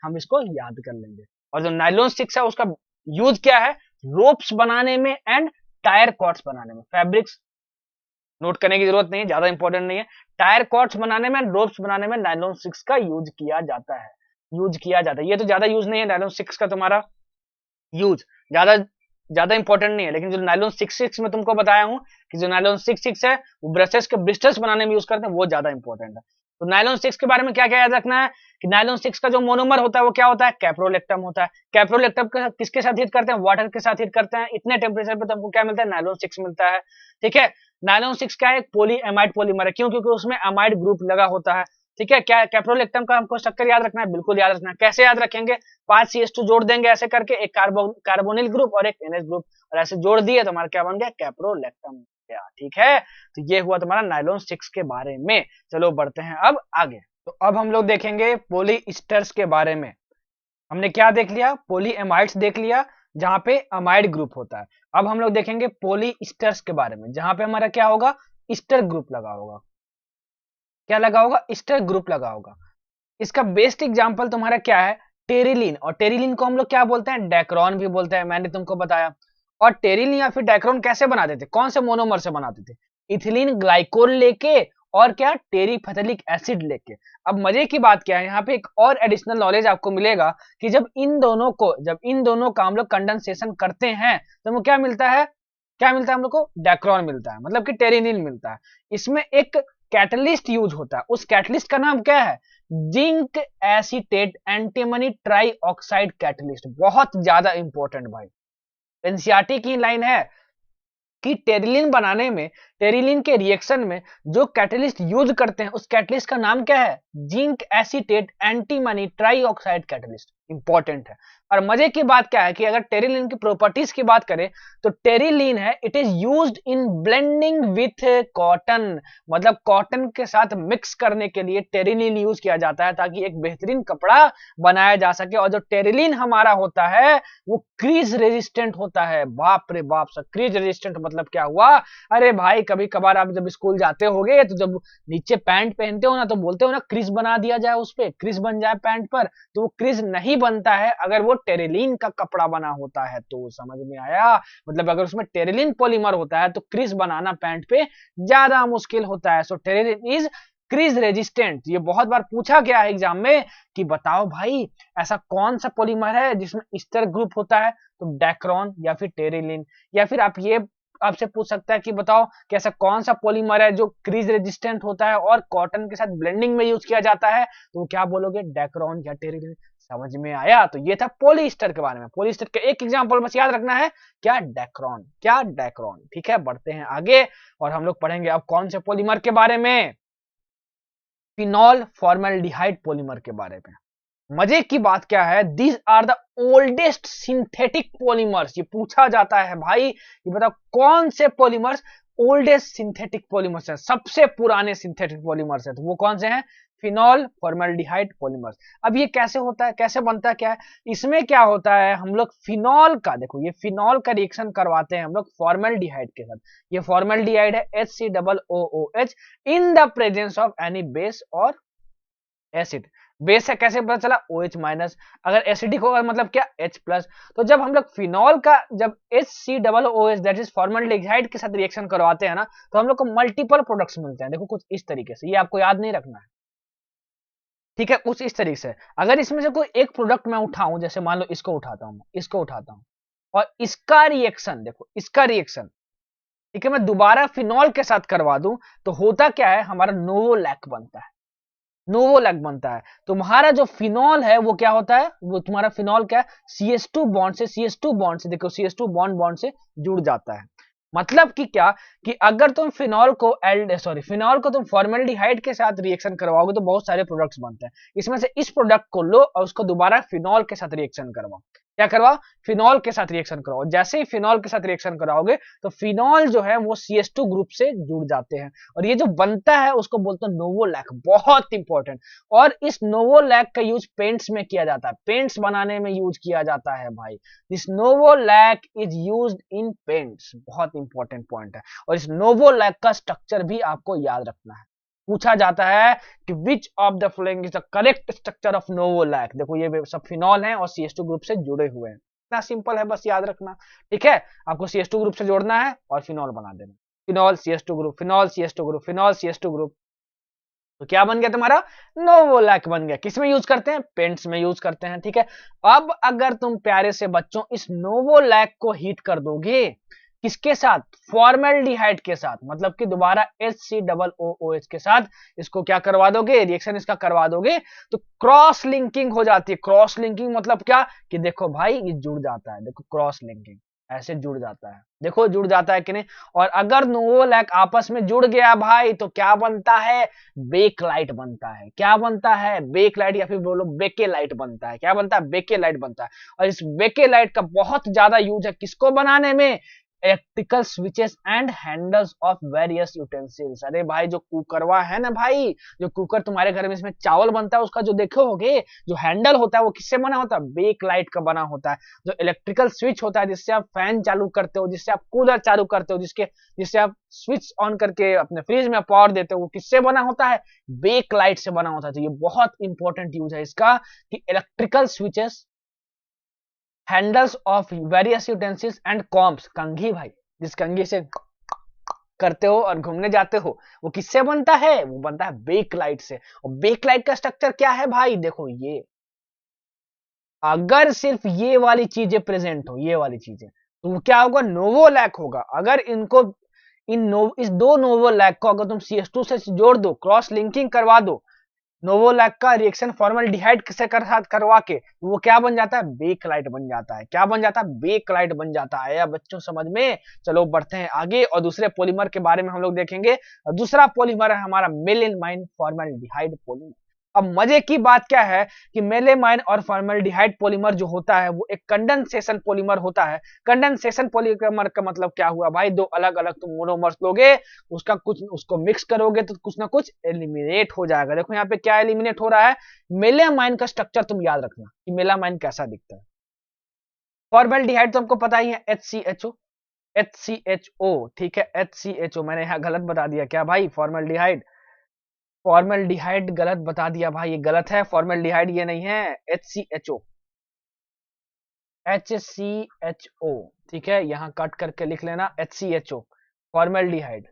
हम इसको याद कर लेंगे। और जो नाइलॉन 6 है उसका यूज क्या है, रोप्स बनाने में एंड टायर कॉर्ड्स बनाने में, फैब्रिक्स नोट करने की जरूरत नहीं है, ज्यादा इंपॉर्टेंट नहीं है। टायर कॉर्ड्स बनाने में, रोप्स बनाने में नायलॉन 6 का यूज किया जाता है, यूज किया जाता है। ये तो ज्यादा यूज नहीं है नायलॉन 6 का, तुम्हारा यूज ज्यादा ज्यादा इंपॉर्टेंट नहीं है। लेकिन जो नायलॉन 6 में तुमको बताया हूं कि जो नायलॉन 6 है वो ब्रशेस के ब्लिस्टर्स बनाने में यूज करते हैं, वो ज्यादा इंपॉर्टेंट है। तो नायलॉन 6 के बारे में क्या क्या याद रखना है कि नायलॉन 6 का जो मोनोमर होता है वो क्या होता है, कैप्रोलेक्टम होता है। कैप्रोलेक्टम किसके साथ हीट करते हैं, वाटर के साथ हीट करते हैं। इतने टेम्परेचर पे तुमको क्या मिलता है, नायलॉन 6 मिलता है। ठीक है, नायलॉन 6 क्या है, एक पोली एमाइड पॉलीमर है। क्यों, क्योंकि उसमें अमाइड ग्रुप लगा होता है। ठीक है, क्या कैप्रोलेक्टम का हमको स्ट्रक्चर याद रखना है, बिल्कुल याद रखना है। कैसे याद रखेंगे, 5 CH2 जोड़ देंगे ऐसे करके, एक कार्बोनिल ग्रुप और एक NH ग्रुप, और ऐसे जोड़ दिए तो हमारा क्या बन गया, कैप्रोलेक्टम गया। ठीक है, तो ये हुआ तुम्हारा नायलॉन 6 के बारे में। चलो बढ़ते हैं अब आगे। तो अब हम लोग देखेंगे पॉलीइस्टर्स के बारे में। हमने क्या देख लिया, पॉलीएमाइड्स देख लिया जहां पे अमाइड ग्रुप होता है। अब हम लोग देखेंगे पॉलीइस्टर्स के बारे में, जहां पे हमारा क्या होगा, ईस्टर ग्रुप लगा होगा। क्या लगा होगा, ईस्टर ग्रुप लगा होगा। इसका बेस्ट एग्जांपल तुम्हारा क्या है, टेरिलीन। और टेरिलीन को हम लोग क्या बोलते हैं, डेक्रोन भी बोलते हैं, मैंने तुमको बताया। और टेरिलीन या फिर डेक्रोन कैसे बनाते थे, कौन से मोनोमर से बनाते थे, इथिलीन ग्लाइकोल लेके और क्या, टेरिफेथलिक एसिड लेके। अब मजे की बात क्या है, यहाँ पे एक और एडिशनल नॉलेज आपको मिलेगा कि जब इन दोनों का हम लोग कंडेंसेशन करते हैं तो हमें क्या मिलता है, क्या मिलता है हम लोग को, डेक्रोन मिलता है, मतलब कि टेरिलीन मिलता है। इसमें एक कैटलिस्ट यूज होता है, उस कैटलिस्ट का नाम क्या है, zinc acetate antimony try oxide catalyst. बहुत ज्यादा इंपॉर्टेंट भाई, एनसीईआरटी की लाइन है कि टेरिलीन बनाने में, टेरिलीन के रिएक्शन में जो कैटलिस्ट यूज करते हैं उस कैटलिस्ट का नाम क्या है, zinc acetate antimony try oxide catalyst. Important है। और मजे की बात क्या है कि अगर टेरिलीन की प्रॉपर्टीज की बात करें तो टेरिलीन है, it is used in blending with cotton, मतलब कॉटन के साथ मिक्स करने के लिए टेरिलीन यूज किया जाता है ताकि एक बेहतरीन कपड़ा बनाया जा सके। और जो टेरिलीन हमारा होता है वो क्रीज रेजिस्टेंट होता है। बाप रे बाप सर, क्रीज रेजिस्टेंट मतलब क्या हुआ, अरे भाई कभी कभार आप जब स्कूल जाते होगे तो जब नीचे पैंट पहनते हो ना तो बोलते हो ना क्रीज बना दिया जाए, उस पे क्रीज बन जाए पैंट पर, तो वो क्रीज नहीं बनता है अगर वो टेरिलीन का कपड़ा बना होता है। तो समझ में आया, मतलब अगर उसमें टेरिलीन पॉलीमर होता है तो क्रीज बनाना पैंट पे ज्यादा मुश्किल होता है। सो टेरिलीन इज क्रीज रेजिस्टेंट। ये बहुत बार पूछा गया है एग्जाम में कि बताओ भाई ऐसा कौन सा पॉलीमर है जिसमें ईस्टर ग्रुप होता है, तो डेक्रोन या फिर टेरिलीन। या फिर आप ये आपसे पूछ सकता है कि बताओ कि ऐसा कौन सा पॉलीमर है जो क्रीज रेजिस्टेंट होता है और कॉटन के साथ ब्लेंडिंग में यूज किया जाता है, तो क्या बोलोगे, डेक्रोन या टेरिलीन। समझ में आया, तो ये था पॉलीस्टर के बारे में। पॉलीस्टर का एक एग्जांपल बस याद रखना है, क्या, डेक्रोन, क्या, डेक्रोन। ठीक है, बढ़ते हैं आगे और हम लोग पढ़ेंगे अब कौन से पॉलीमर के बारे में, फिनॉल फॉर्मेल्डिहाइड पॉलीमर के बारे में। मजे की बात क्या है, these are the oldest synthetic polymers. ये पूछा जाता है भाई, ये बताओ कौन से पॉलीमर्स ओल्डेस्ट सिंथेटिक पॉलीमर्स हैं, सबसे पुराने सिंथेटिक पॉलीमर्स हैं, तो वो कौन से हैं, फिनॉल फॉर्मेल्डिहाइड पॉलीमर्स। अब ये कैसे होता है, कैसे बनता है, क्या है इसमें, क्या होता है, हम लोग फिनॉल का, देखो ये फिनॉल का रिएक्शन करवाते हैं हम लोग फॉर्मेल्डिहाइड के साथ। ये फॉर्मेल्डिहाइड है HCOOH in the presence of any base और एसिड। बेस है कैसे पता चला, OH माइनस, अगर एसिडिक होगा मतलब क्या, H प्लस। तो जब हम लोग फिनॉल का जब HCOOH दैट इज फॉर्मल्डिहाइड के साथ रिएक्शन करवाते हैं ना तो हम लोग को मल्टीपल प्रोडक्ट्स मिलते हैं। देखो कुछ इस तरीके से, ये आपको याद नहीं रखना है, ठीक है, कुछ इस तरीके से। अगर इसमें से कोई एक प्रोडक्ट मैं उठाऊं, जैसे मान लो इसको उठाता हूं, इसको उठाता हूं और इसका रिएक्शन देखो, इसका रिएक्शन, ठीक है, मैं दोबारा फिनॉल के साथ करवा दूं तो होता क्या है, हमारा नोवोलैक बनता है, नोवोलैक बनता है। तुम्हारा जो फिनॉल है वो क्या होता है, वो तुम्हारा फिनॉल क्या है, CH2 बॉन्ड से, CH2 बॉन्ड से, देखो CH2 बॉन्ड बॉन्ड से जुड़ जाता है। मतलब कि क्या, कि अगर तुम फिनॉल को तुम फॉर्मेल्डिहाइड के साथ रिएक्शन करवाओगे तो बहुत सारे प्रोडक्ट्स बनते हैं। इसमें से इस प्रोडक्ट को लो और उसको दोबारा फिनॉल के साथ रिएक्शन करवाओ। क्या करवाओ, फिनॉल के साथ रिएक्शन कराओ। जैसे ही फिनॉल के साथ रिएक्शन कराओगे तो फिनॉल जो है वो CH2 ग्रुप से जुड़ जाते हैं और ये जो बनता है उसको बोलते हैं नोवोलैक। बहुत इंपॉर्टेंट। और इस नोवोलैक का यूज पेंट्स में किया जाता है, पेंट्स बनाने में यूज किया जाता है भाई। This novolac is used in paints, बहुत इंपॉर्टेंट पॉइंट है। और इस नोवोलैक का स्ट्रक्चर भी आपको याद रखना है, पूछा जाता है कि which of the following is the correct structure of novolac. देखो ये सब फिनॉल हैं और CH2 ग्रुप से जुड़े हुए हैं, इतना सिंपल है, बस याद रखना। ठीक है, आपको CH2 ग्रुप से जोड़ना है और फिनॉल बना देना। Phenol CH2 group, phenol CH2 group, phenol CH2 group. तो क्या बन गया तुम्हारा, नोवोलैक बन गया। किसमें यूज करते हैं, पेंट्स में यूज करते हैं, ठीक है। अब अगर तुम प्यारे से बच्चों इस नोवोलैक को हीट कर दोगे, किसके साथ, फॉर्मेल्डिहाइड के साथ, मतलब कि दोबारा HCOOH के साथ इसको क्या करवा दोगे, रिएक्शन इसका करवा दोगे, तो क्रॉस लिंकिंग हो जाती है। क्रॉस लिंकिंग मतलब क्या, कि देखो भाई ये जुड़ जाता है, देखो क्रॉस लिंकिंग ऐसे जुड़ जाता है, देखो जुड़ जाता है कि नहीं। और अगर नोवोलैक आपस में जुड़ गया भाई तो क्या बनता है, बेकलाइट बनता है। क्या बनता है, बेकलाइट, या फिर बोलो बेकेलाइट बनता है। क्या बनता है, बेकेलाइट बनता है। और इस बेकेलाइट का बहुत ज्यादा यूज है किसको बनाने में, electrical switches and handles of various utensils. अरे भाई जो कुकरवा है ना भाई, जो कुकर तुम्हारे घर में इसमें चावल बनता है, उसका जो देखो होगे जो हैंडल होता है वो किससे बना होता है, बेकलाइट का बना होता है। जो इलेक्ट्रिकल स्विच होता है जिससे आप फैन चालू करते हो, जिससे आप कूलर चालू करते हो, जिससे आप स्विच ऑन करके अपने फ्रिज में पावर देते हो, वो किससे बना होता है, बेकलाइट से बना होता है। तो ये बहुत इंपॉर्टेंट यूज है इसका, कि electrical switches, handles of various utensils and combs, कंघी भाई, जिस कंघी से करते हो और घूमने जाते हो, वो किससे बनता है, वो बनता है बेकलाइट से। और बेकलाइट का स्ट्रक्चर क्या है भाई, देखो ये, अगर सिर्फ ये वाली चीजें प्रेजेंट हो, ये वाली चीजें, तो क्या होगा, नोवोलैक होगा। अगर इनको इस दो नोवोलैक को अगर तुम CH2 से जोड़ दो, क्रॉस लिंकिंग करवा दो, नोवोलैक का रिएक्शन फॉर्मल्डिहाइड से साथ करवा के, तो वो क्या बन जाता है, बेकलाइट बन जाता है। क्या बन जाता है, बेकलाइट बन जाता है। या बच्चों समझ में, चलो बढ़ते हैं आगे और दूसरे पॉलीमर के बारे में हम लोग देखेंगे। दूसरा पॉलीमर है हमारा मेलेमाइन फॉर्मल्डिहाइड पॉलीमर। अब मजे की बात क्या है कि मेलेमाइन और फॉर्मल्डिहाइड पॉलीमर जो होता है वो एक कंडेंसेशन पॉलीमर होता है। कंडेंसेशन पॉलीमर का मतलब क्या हुआ भाई, दो अलग अलग तुम मोनोमर्स लोगे, उसका कुछ उसको मिक्स करोगे तो कुछ ना कुछ एलिमिनेट हो जाएगा। देखो यहाँ पे क्या एलिमिनेट हो रहा है, मेलामाइन का स्ट्रक्चर तुम याद रखना कि मेलामाइन कैसा दिखता है। फॉर्मल्डिहाइड तो हमको पता ही है, HCHO, ठीक है, HCHO। मैंने यहाँ गलत बता दिया क्या भाई, फॉर्मल्डिहाइड, फॉर्मल्डिहाइड गलत बता दिया भाई, ये गलत है, फॉर्मल्डिहाइड ये नहीं है, HCHO, HCHO, ठीक है, यहाँ कट करके लिख लेना HCHO, formaldehyde,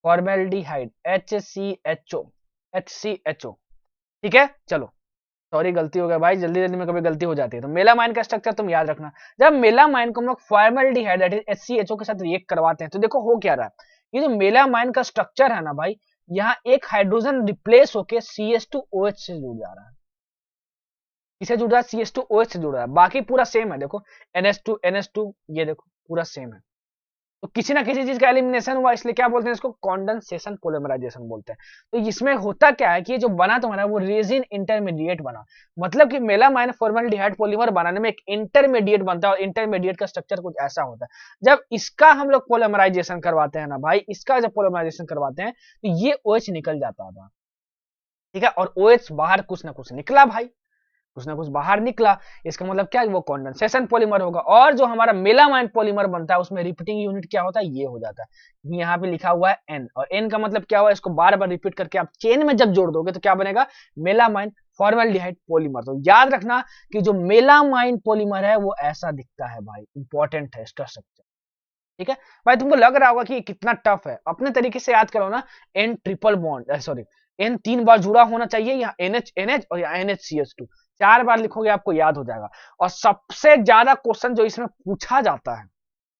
formaldehyde HCHO, HCHO, ठीक है। चलो, सॉरी गलती हो गया भाई, जल्दी जल्दी में कभी गलती हो जाती है। तो मेलामाइन का स्ट्रक्चर तुम याद रखना। जब मेलामाइन को हम लोग फॉर्मल्डिहाइड दैट इज HCHO के साथ रिएक्ट करवाते हैं, तो देखो हो क्या रहा है, ये जो मेलामाइन का स्ट्रक्चर है ना भाई, यहाँ एक हाइड्रोजन रिप्लेस होके CH2OH से जुड़ जा रहा है। इसे जुड़ रहा है, CH2OH से जुड़ रहा है, बाकी पूरा सेम है। देखो NH2 ये देखो पूरा सेम है। तो किसी ना किसी चीज का एलिमिनेशन हुआ, इसलिए क्या बोलते हैं इसको, कंडेंसेशन पॉलीमराइजेशन बोलते हैं। तो इसमें होता क्या है कि ये जो बना तुम्हारा वो रेजिन इंटरमीडिएट बना, मतलब कि मेलामाइन फॉर्मल्डिहाइड पॉलीमर बनाने में एक इंटरमीडिएट बनता है, और इंटरमीडिएट का स्ट्रक्चर कुछ ऐसा होता है। जब इसका हम लोग पॉलीमराइजेशन करवाते हैं ना भाई, इसका जब पॉलीमराइजेशन करवाते हैं तो ये OH निकल जाता था, ठीक है, और OH बाहर कुछ ना कुछ निकला भाई, कुछ ना कुछ बाहर निकला। इसका मतलब क्या है, वो कंडेंसेशन पॉलीमर होगा। और जो हमारा मेलामाइन पॉलीमर बनता है उसमें रिपीटिंग यूनिट क्या होता है, ये हो जाता है। यहाँ पे लिखा हुआ है N, और N का मतलब क्या हुआ, इसको बार बार रिपीट करके आप चेन में जब जोड़ दोगे तो क्या बनेगा, मेलामाइन फॉर्मल्डिहाइड पॉलीमर। तो याद रखना कि जो मेलामाइन पॉलीमर है वो ऐसा दिखता है भाई, इंपॉर्टेंट है इसका स्ट्रक्चर, ठीक है। भाई तुमको लग रहा होगा कि ये कितना टफ है, अपने तरीके से याद करो ना, N triple bond, sorry, N 3 बार जुड़ा होना चाहिए, यहाँ NH और यहाँ NHCH2 4 बार लिखोगे आपको याद हो जाएगा। और सबसे ज्यादा क्वेश्चन जो इसमें पूछा जाता है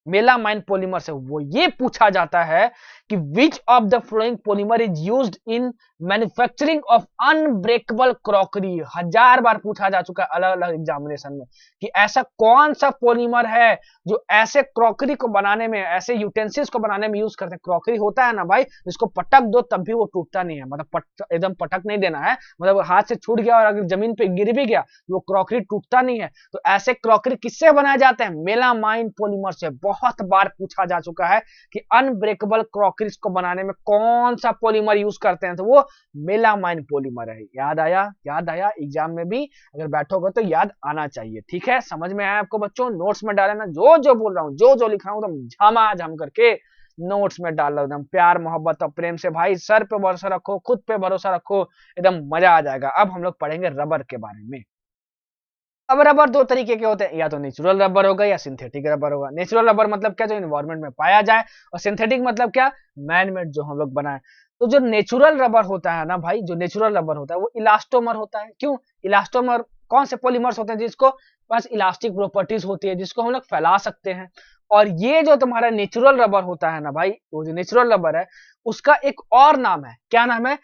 मेलामाइन पॉलीमर से, वो ये पूछा जाता है कि which of the flowing polymer is used in manufacturing of unbreakable crockery. 1000 बार पूछा जा चुका है अलग अलग एग्जामिनेशन में कि ऐसा कौन सा पॉलीमर है जो ऐसे क्रॉकरी को बनाने में, ऐसे यूटेंसिल्स को बनाने में यूज करते हैं। क्रॉकरी होता है ना भाई, जिसको पटक दो तब भी वो टूटता नहीं है, मतलब एकदम पटक नहीं देना है, मतलब हाथ से छूट गया और अगर जमीन पे गिर भी गया वो क्रॉकरी टूटता नहीं है। तो ऐसे क्रॉकरी किससे बनाए जाते हैं, मेलामाइन पॉलीमर से। बहुत बार पूछा जा चुका है कि अनब्रेकेबल क्रॉकरीज को बनाने में कौन सा पॉलीमर यूज करते हैं, तो वो मेलामाइन पॉलीमर है। याद आया, याद आया, एग्जाम में भी अगर बैठोगे तो याद आना चाहिए, ठीक है। समझ में आया आपको बच्चों, नोट्स में डाले ना, जो जो बोल रहा हूँ, जो जो लिख रहा हूँ एकदम झमाझम करके नोट्स में डाल रहा हूँ, एकदम प्यार मोहब्बत और प्रेम से। भाई सर पे भरोसा रखो, खुद पे भरोसा रखो, एकदम मजा आ जाएगा। अब हम लोग पढ़ेंगे रबर के बारे में। अब रबर दो तरीके के होते हैं, या तो नेचुरल रबर होगा या सिंथेटिक रबर होगा। नेचुरल रबर मतलब क्या, जो इन्वायरमेंट में पाया जाए, और सिंथेटिक मतलब क्या, मैन मेड, जो हम लोग बनाए। तो जो नेचुरल रबर होता है ना भाई, जो नेचुरल रबर होता है वो इलास्टोमर होता है। क्यों इलास्टोमर? कौन से पॉलीमर्स होते हैं जिसको पास इलास्टिक प्रॉपर्टीज होती है, जिसको हम लोग फैला सकते हैं। और ये जो तुम्हारा नेचुरल रबर होता है ना भाई, वो जो नेचुरल रबर है उसका एक और नाम है, क्या नाम है,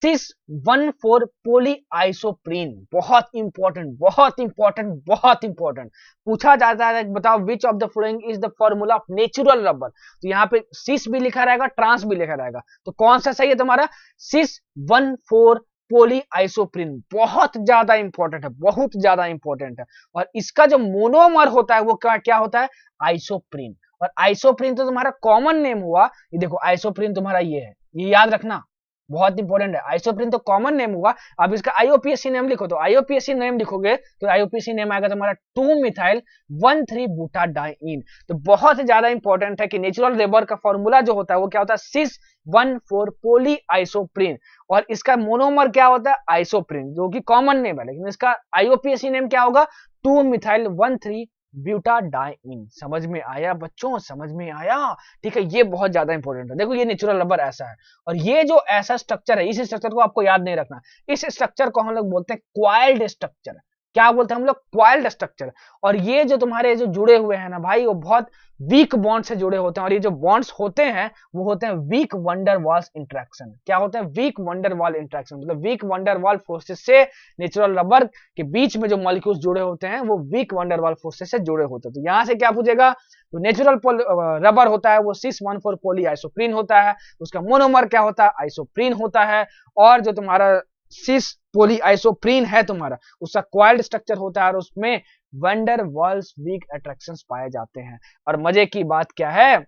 सिस 1,4 पोली आइसोप्रीन। बहुत इंपॉर्टेंट, बहुत इंपॉर्टेंट, बहुत इंपॉर्टेंट। पूछा जाता है बताओ विच of the following is the formula of natural rubber. तो यहाँ पे सिस भी लिखा रहेगा, ट्रांस भी लिखा रहेगा, तो कौन सा सही है तुम्हारा, सिस 1,4 पोली आइसोप्रीन। बहुत ज्यादा इंपॉर्टेंट है, बहुत ज्यादा इंपॉर्टेंट है। और इसका जो मोनोमर होता है वो क्या होता है, आइसोप्रीन। और आइसोप्रीन तो तुम्हारा कॉमन नेम हुआ, ये देखो आइसोप्रीन तुम्हारा ये है, ये याद रखना, बहुत इंपॉर्टेंट है। आइसोप्रीन तो कॉमन नेम हुआ, अब इसका आईओपीएससी नेम लिखो, तो आईओपीएससी नेम लिखोगे तो आईओपीएससी नेम आएगा तुम्हारा 2 मिथाइल 1,3 बुटाडाइन। तो बहुत ज्यादा इंपॉर्टेंट है कि नेचुरल रबर का फॉर्मूला जो होता है वो क्या होता है, सिस 1,4 पोली आइसोप्रीन। और इसका मोनोमर क्या होता है, आइसोप्रीन, जो कि कॉमन नेम है, लेकिन इसका आईओपीएससी नेम क्या होगा, 2 मिथाइल 1,3 ब्यूटाडाइन। समझ में आया बच्चों, समझ में आया? ठीक है, ये बहुत ज्यादा इंपॉर्टेंट है। देखो ये नेचुरल रबर ऐसा है, और ये जो ऐसा स्ट्रक्चर है, इस स्ट्रक्चर को आपको याद नहीं रखना। इस स्ट्रक्चर को हम लोग बोलते हैं क्वाइल्ड स्ट्रक्चर। क्या बोलते हैं हम लोग, क्वाइल्ड स्ट्रक्चर। और ये जो तुम्हारे जो जुड़े हुए हैं ना भाई, वो बहुत वीक बॉन्ड से जुड़े होते हैं, और ये जो बॉन्ड्स होते हैं वो होते हैं वीक वंडरवाल्स इंटरेक्शन। क्या होते हैं, वीक वंडरवाल इंटरेक्शन, मतलब वीक वंडरवाल फोर्सेस से नेचुरल रबर के बीच में जो मॉलिक्यूल्स जुड़े होते हैं वो वीक वंडरवाल फोर्सेस से जुड़े होते हैं। तो यहां से क्या पूछेगा, तो नेचुरल रबर होता है वो सिस 1,4 पोली आइसोप्रीन होता है, उसका मोनोमर क्या होता है, आइसोप्रीन होता है। और जो तुम्हारा सिस पोली आइसोप्रीन है तुम्हारा, उसका क्वाइल्ड स्ट्रक्चर होता है, और उसमें वंडर वाल्स वीक अट्रैक्शंस पाए जाते हैं। और मजे की बात क्या है,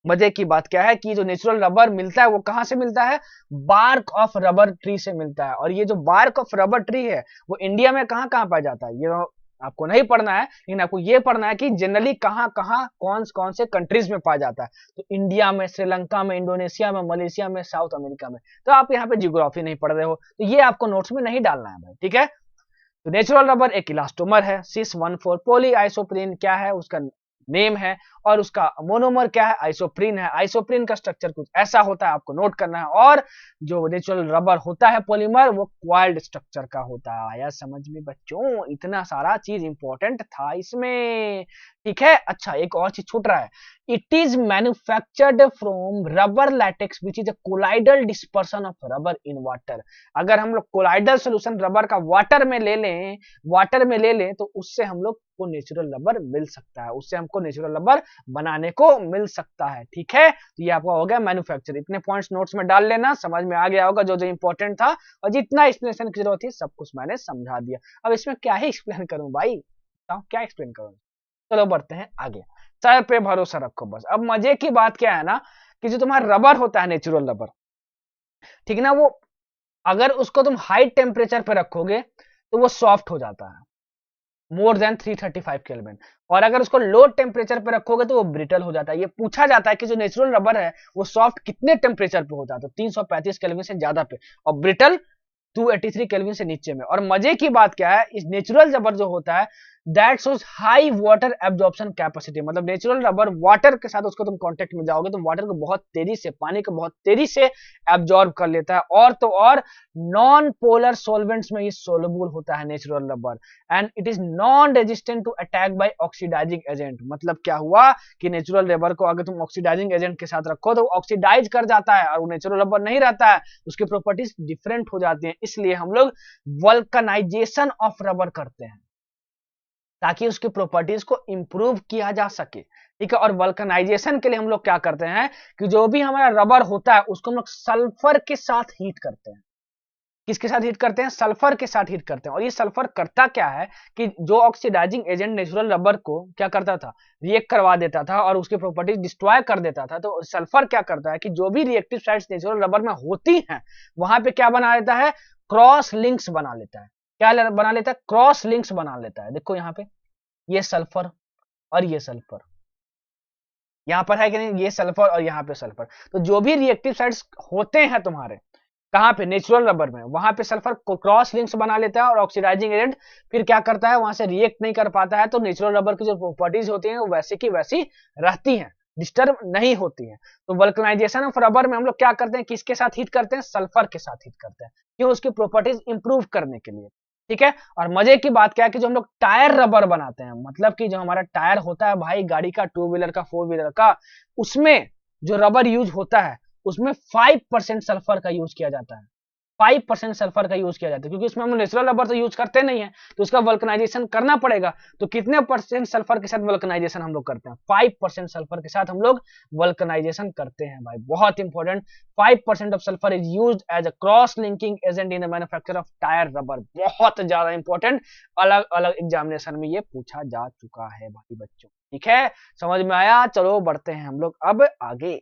मजे की बात क्या है कि जो नेचुरल रबर मिलता है वो कहां से मिलता है, बार्क ऑफ रबर ट्री से मिलता है। और ये जो बार्क ऑफ रबर ट्री है वो इंडिया में कहां कहां पाया जाता है, ये आपको नहीं पढ़ना है, लेकिन आपको ये पढ़ना है कि जनरली कहां कहां कौन से कंट्रीज में पाया जाता है। तो इंडिया में, श्रीलंका में, इंडोनेशिया में, मलेशिया में, साउथ अमेरिका में। तो आप यहाँ पे जियोग्राफी नहीं पढ़ रहे हो, तो ये आपको नोट्स में नहीं डालना है भाई, ठीक है। तो नेचुरल रबर एक इलास्टोमर है, सिस 1,4 पोली आइसोप्रीन क्या है, उसका नेम है, और उसका मोनोमर क्या है, आइसोप्रीन है। आइसोप्रीन का स्ट्रक्चर कुछ ऐसा होता है, आपको नोट करना है। और जो नेचुरल रबर होता है पॉलीमर, वो क्वाइल्ड स्ट्रक्चर का होता है। आया समझ में बच्चों, इतना सारा चीज इंपॉर्टेंट था इसमें, ठीक है। अच्छा, एक और चीज छूट रहा है, it is manufactured from rubber latex which is a colloidal dispersion of rubber in water. अगर हम लोग कोलाइडल सोल्यूशन रबर का वाटर में ले लें तो उससे हम लोग को नेचुरल रबर मिल सकता है, उससे हमको नेचुरल रबर बनाने को मिल सकता है, ठीक है। तो ये आपका हो गया मैन्युफैक्चर। इतने पॉइंट्स नोट्स में डाल लेना, समझ में आ गया होगा जो जो इंपॉर्टेंट था, और जितना एक्सप्लेनेशन की जरूरत थी सब कुछ मैंने समझा दिया। अब इसमें क्या ही एक्सप्लेन करूं भाई, क्या एक्सप्लेन करूं। चलो बढ़ते हैं आगे, सर पे भरोसा रखो बस। अब मजे की बात क्या है ना, कि जो तुम्हारा रबर होता है, नेचुरल रबर, ठीक है ना, वो अगर उसको तुम हाई टेम्परेचर पे रखोगे तो वो सॉफ्ट हो जाता है, मोर देन 335 केल्विन। और अगर उसको लो टेम्परेचर पे रखोगे तो वो ब्रिटल हो जाता है। ये पूछा जाता है कि जो नेचुरल रबर है वो सॉफ्ट कितने टेम्परेचर पे होता है, तो 335 केल्विन से ज्यादा पे, और ब्रिटल 283 केल्विन से नीचे में। और मजे की बात क्या है, इस नेचुरल रबर जो होता है that shows high water absorption capacity, मतलब नेचुरल रबर वाटर के साथ उसको तुम कांटेक्ट में जाओगे तो वाटर को बहुत तेजी से, पानी को बहुत तेजी से एब्जॉर्ब कर लेता है। और तो और नॉन पोलर सॉल्वेंट्स में ये सोलबल होता है natural rubber, and it is non resistant to attack by oxidising agent. मतलब क्या हुआ कि नेचुरल रबर को अगर तुम ऑक्सीडाइजिंग एजेंट के साथ रखो तो ऑक्सीडाइज कर जाता है, और वो नेचुरल रबर नहीं रहता है, उसकी प्रॉपर्टीज डिफरेंट हो जाती हैं। इसलिए हम लोग वल्कनाइजेशन ऑफ रबर करते हैं ताकि उसकी प्रॉपर्टीज को इंप्रूव किया जा सके, ठीक है। और वल्कनाइजेशन के लिए हम लोग क्या करते हैं कि जो भी हमारा रबर होता है उसको हम लोग सल्फर के साथ हीट करते हैं। किसके साथ हीट करते हैं, सल्फर के साथ हीट करते हैं। और ये सल्फर करता क्या है कि जो ऑक्सीडाइजिंग एजेंट नेचुरल रबर को क्या करता था, रिएक्ट करवा देता था और उसकी प्रॉपर्टीज डिस्ट्रॉय कर देता था। तो सल्फर क्या करता है कि जो भी रिएक्टिव साइड्स नेचुरल रबर में होती हैं वहां पे क्या बना देता है, क्रॉस लिंक्स बना लेता है। क्या बना लेता है, क्रॉस लिंक्स बना लेता है। देखो यहाँ पे ये सल्फर और ये सल्फर, यहां पर है कि नहीं, ये सल्फर और यहाँ पे सल्फर। तो जो भी रिएक्टिव साइड्स होते हैं तुम्हारे, कहाँ पे? नेचुरल रबर में। वहां पे सल्फर क्रॉस लिंक्स बना लेता है और ऑक्सीडाइजिंग एजेंट फिर क्या करता है, वहां से रिएक्ट नहीं कर पाता है, तो नेचुरल रबर की जो प्रॉपर्टीज होती हैं वो वैसे की वैसी रहती हैं, डिस्टर्ब नहीं होती है। तो वल्कनाइजेशन ऑफ रबर में हम लोग क्या करते हैं, किसके साथ हीट करते हैं? सल्फर के साथ हीट करते हैं। क्यों? उसकी प्रॉपर्टीज इंप्रूव करने के लिए। ठीक है। और मजे की बात क्या है कि जो हम लोग टायर रबर बनाते हैं, मतलब कि जो हमारा टायर होता है भाई गाड़ी का, टू व्हीलर का, फोर व्हीलर का, उसमें जो रबर यूज होता है उसमें 5% सल्फर का यूज किया जाता है। 5% सल्फर का यूज किया जाता है, क्योंकि उसमें हम नेचुरल रबर तो यूज करते नहीं है, तो उसका वल्कनाइजेशन करना पड़ेगा। तो कितने परसेंट सल्फर के साथ वल्कनाइजेशन हम लोग करते हैं? 5% सल्फर के साथ हम लोग वल्कनाइजेशन करते हैं भाई, बहुत important. 5% of sulphur is used as a cross linking agent in the manufacture of tyre rubber. बहुत ज्यादा इंपॉर्टेंट, अलग अलग एग्जामिनेशन में ये पूछा जा चुका है भाई बच्चों। ठीक है, समझ में आया? चलो बढ़ते हैं हम लोग अब आगे।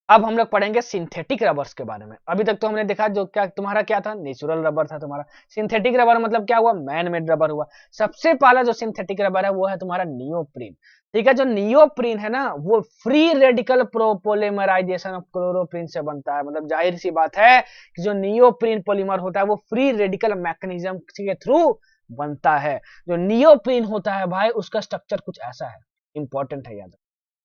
अब हम लोग पढ़ेंगे सिंथेटिक रबर्स के बारे में। अभी तक तो हमने देखा जो क्या तुम्हारा क्या था, नेचुरल रबर था तुम्हारा। सिंथेटिक रबर मतलब क्या हुआ? मैन मेड रबर हुआ। सबसे पहला जो सिंथेटिक रबर है वो है तुम्हारा नियोप्रीन। ठीक है, जो नियोप्रीन है ना वो फ्री रेडिकल प्रोपोलिमराइजेशन ऑफ क्लोरोप्रीन से बनता है। मतलब जाहिर सी बात है कि जो नियोप्रीन पॉलीमर होता है वो फ्री रेडिकल मैकेनिज्म के थ्रू बनता है। जो नियोप्रीन होता है भाई उसका स्ट्रक्चर कुछ ऐसा है, इंपॉर्टेंट है याद।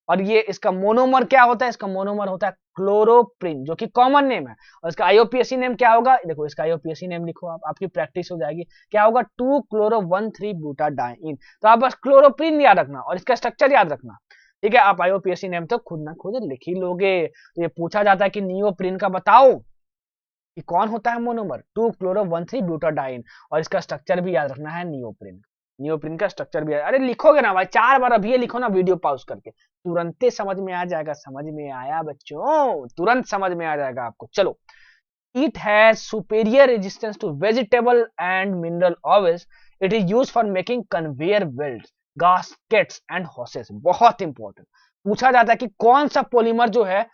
और ये इसका मोनोमर क्या होता है? इसका मोनोमर होता है क्लोरोप्रीन, जो कि कॉमन नेम है। और इसका आईयूपीएसी नेम क्या होगा? देखो इसका आईयूपीएसी नेम लिखो, आप आपकी प्रैक्टिस हो जाएगी। क्या होगा? 2 क्लोरो 1,3 ब्यूटाडाइन। तो आप बस क्लोरोप्रीन याद रखना और इसका स्ट्रक्चर याद रखना। ठीक है, आप आईयूपीएसी नेम तो खुद ना खुद लिख ही लोगे। तो ये पूछा जाता है कि नियोप्रीन का बताओ कि कौन होता है मोनोमर? 2 chloro 1,3 butadiene. और इसका स्ट्रक्चर भी याद रखना है नियोप्रीन। नियोप्रीन का स्ट्रक्चर भी, अरे लिखोगे ना भाई, 4 बार अभी लिखो ना वीडियो पॉज करके, तुरंत समझ में आ जाएगा। समझ में आया बच्चों? तुरंत समझ में आ जाएगा आपको। चलो, it has superior resistance to vegetable and mineral oils. It is used for making conveyor belt, gaskets and hoses. बहुत इंपॉर्टेंट पूछा जाता है कि कौन सा पॉलीमर जो है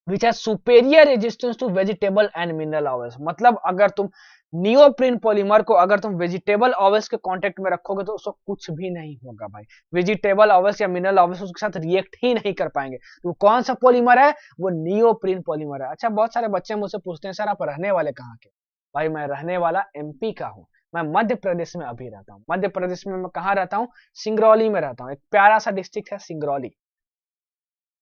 which has superior resistance to vegetable and mineral oils. मतलब अगर तुम नियोप्रीन पॉलीमर को अगर तुम वेजिटेबल ऑयल्स के कांटेक्ट में रखोगे तो उसको कुछ भी नहीं होगा भाई। वेजिटेबल ऑयल्स या मिनरल ऑयल्स उसके साथ रिएक्ट ही नहीं कर पाएंगे। तो कौन सा पॉलीमर है? वो नियोप्रीन पॉलीमर है। अच्छा, बहुत सारे बच्चे मुझसे पूछते हैं सर आप रहने वाले कहाँ के? भाई मैं रहने वाला एमपी का हूँ। मैं मध्य प्रदेश में अभी रहता हूँ। मध्य प्रदेश में मैं कहाँ रहता हूँ? सिंगरौली में रहता हूँ। एक प्यारा सा डिस्ट्रिक्ट है सिंगरौली।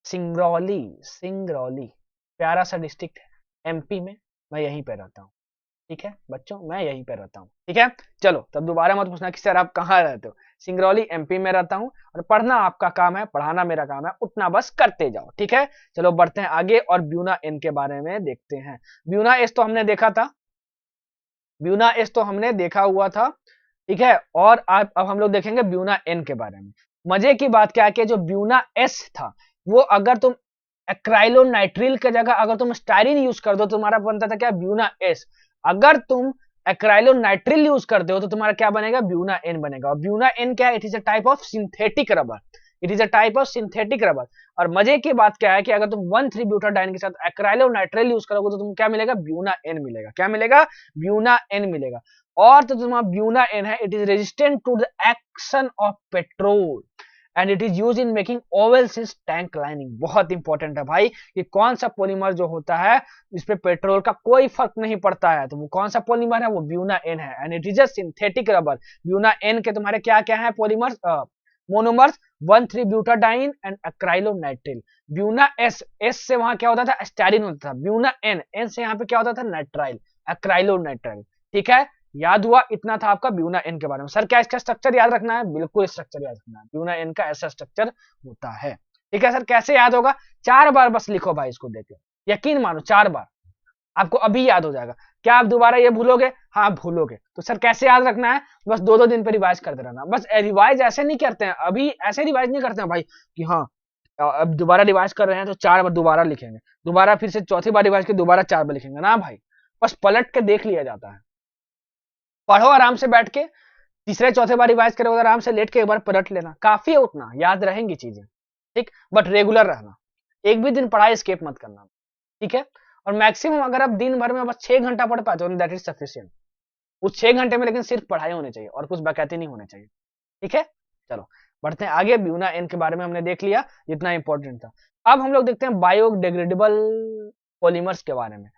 सिंगरौली, सिंगरौली प्यारा सा डिस्ट्रिक्ट है एमपी में। मैं यहीं पे रहता हूँ। ठीक है बच्चों, मैं यहीं पे रहता हूँ। ठीक है, चलो तब दोबारा मत पूछना कि सर आप कहाँ रहते हो। सिंगरौली एमपी में रहता हूँ। और पढ़ना आपका काम है, पढ़ाना मेरा काम है, उतना बस करते जाओ। ठीक है, चलो बढ़ते हैं आगे और ब्यूना एन के बारे में देखते हैं। ब्यूना एस तो हमने देखा था, ब्यूना एस तो हमने देखा हुआ था। ठीक है, और अब हम लोग देखेंगे ब्यूना एन के बारे में। मजे की बात क्या है कि जो ब्यूना एस था वो अगर तुम एक्राइलोनाइट्रिल की जगह अगर तुम स्टाइरिन यूज कर दो तो तुम्हारा बनता था क्या? Buena S. अगर तुम एक्राइलोनाइट्रिल यूज करते हो तो तुम्हारा क्या बनेगा? ब्यूना एन बनेगा। और ब्यूना एन क्या है? It is a type of synthetic rubber. It is a type of synthetic rubber. और मजे की बात क्या है कि अगर तुम 1,3 ब्यूटाडाइन के साथ एक्राइलोनाइट्रिल यूज करोगे तो तुम क्या मिलेगा? ब्यूना एन मिलेगा। क्या मिलेगा? ब्यूना एन मिलेगा। और तो तुम्हारा ब्यूना एन है, it is resistant to the action of petrol and it is use in making oil seals is tank lining. बहुत इंपॉर्टेंट है भाई कि कौन सा पॉलीमर जो होता है इस पे पेट्रोल का कोई फर्क नहीं पड़ता है। तो वो कौन सा पॉलीमर है? वो ब्यूना एन है and it is a synthetic rubber. Buna N के तुम्हारे क्या क्या है polymers, monomers? 1,3 butadiene and acrylonitrile. Buna S, S से वहां क्या होता था? स्टाइरिन होता था। ब्यूना एन, एन से यहाँ पे क्या होता था? Nitrile, acrylonitrile. ठीक है, याद हुआ? इतना था आपका ब्यूना एन के बारे में। सर क्या इसका स्ट्रक्चर याद रखना है? बिल्कुल स्ट्रक्चर याद रखना है। ब्यूना एन का ऐसा स्ट्रक्चर होता है। ठीक है सर, कैसे याद होगा? 4 बार बस लिखो भाई इसको देख के, यकीन मानो 4 बार आपको अभी याद हो जाएगा। क्या आप दोबारा ये भूलोगे? हाँ भूलोगे। तो सर कैसे याद रखना है? बस 2-2 दिन पे रिवाइज करते रहना। बस रिवाइज ऐसे नहीं करते हैं, अभी ऐसे रिवाइज नहीं करते हैं भाई कि हाँ अब दोबारा रिवाइज कर रहे हैं तो 4 बार दोबारा लिखेंगे, दोबारा फिर से चौथी बार रिवाइज के दोबारा 4 बार लिखेंगे ना भाई। बस पलट के देख लिया जाता है। पढ़ो आराम से बैठ के, तीसरे चौथे बार रिवाइज करो, आराम से लेट के एक बार पलट लेना, काफी है, उतना याद रहेंगी चीजें। ठीक, बट रेगुलर रहना, एक भी दिन पढ़ाई स्किप मत करना। ठीक है, और मैक्सिमम अगर आप दिन भर में बस 6 घंटा पढ़ पाते हो दैट इज सफिशिएंट। उस 6 घंटे में लेकिन सिर्फ पढ़ाई होनी चाहिए और कुछ बकैती नहीं होने चाहिए। ठीक है, चलो बढ़ते हैं आगे। ब्यूना एन के बारे में हमने देख लिया जितना इंपॉर्टेंट था। अब हम लोग देखते हैं बायोडिग्रेडेबल पॉलीमर्स के बारे में।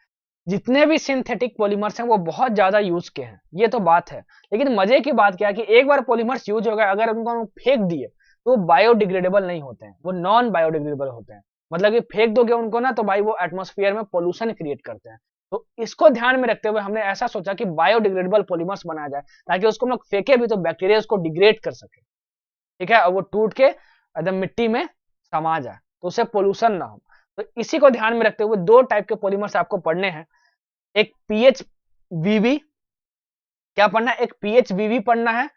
जितने भी सिंथेटिक पॉलीमर्स हैं वो बहुत ज्यादा यूज के हैं, ये तो बात है। लेकिन मजे की बात क्या है कि एक बार पॉलीमर्स यूज हो गए, अगर उनको फेंक दिए तो बायोडिग्रेडेबल नहीं होते हैं, वो नॉन बायोडिग्रेडेबल होते हैं। मतलब कि फेंक दोगे उनको ना तो भाई वो एटमॉस्फेयर में पोल्यूशन क्रिएट करते हैं। तो इसको ध्यान में रखते हुए हमने ऐसा सोचा कि बायोडिग्रेडेबल पॉलीमर्स बनाया जाए, ताकि उसको हम लोग फेंके भी तो बैक्टीरिया उसको डिग्रेड कर सके, ठीक है, और वो टूट के एकदम मिट्टी में समा जाए, तो उससे पोल्यूशन ना हो। तो इसी को ध्यान में रखते हुए दो टाइप के पॉलीमर्स आपको पढ़ने हैं। एक पीएचवीवी, क्या पढ़ना है, एक पीएचवीवी पढ़ना है,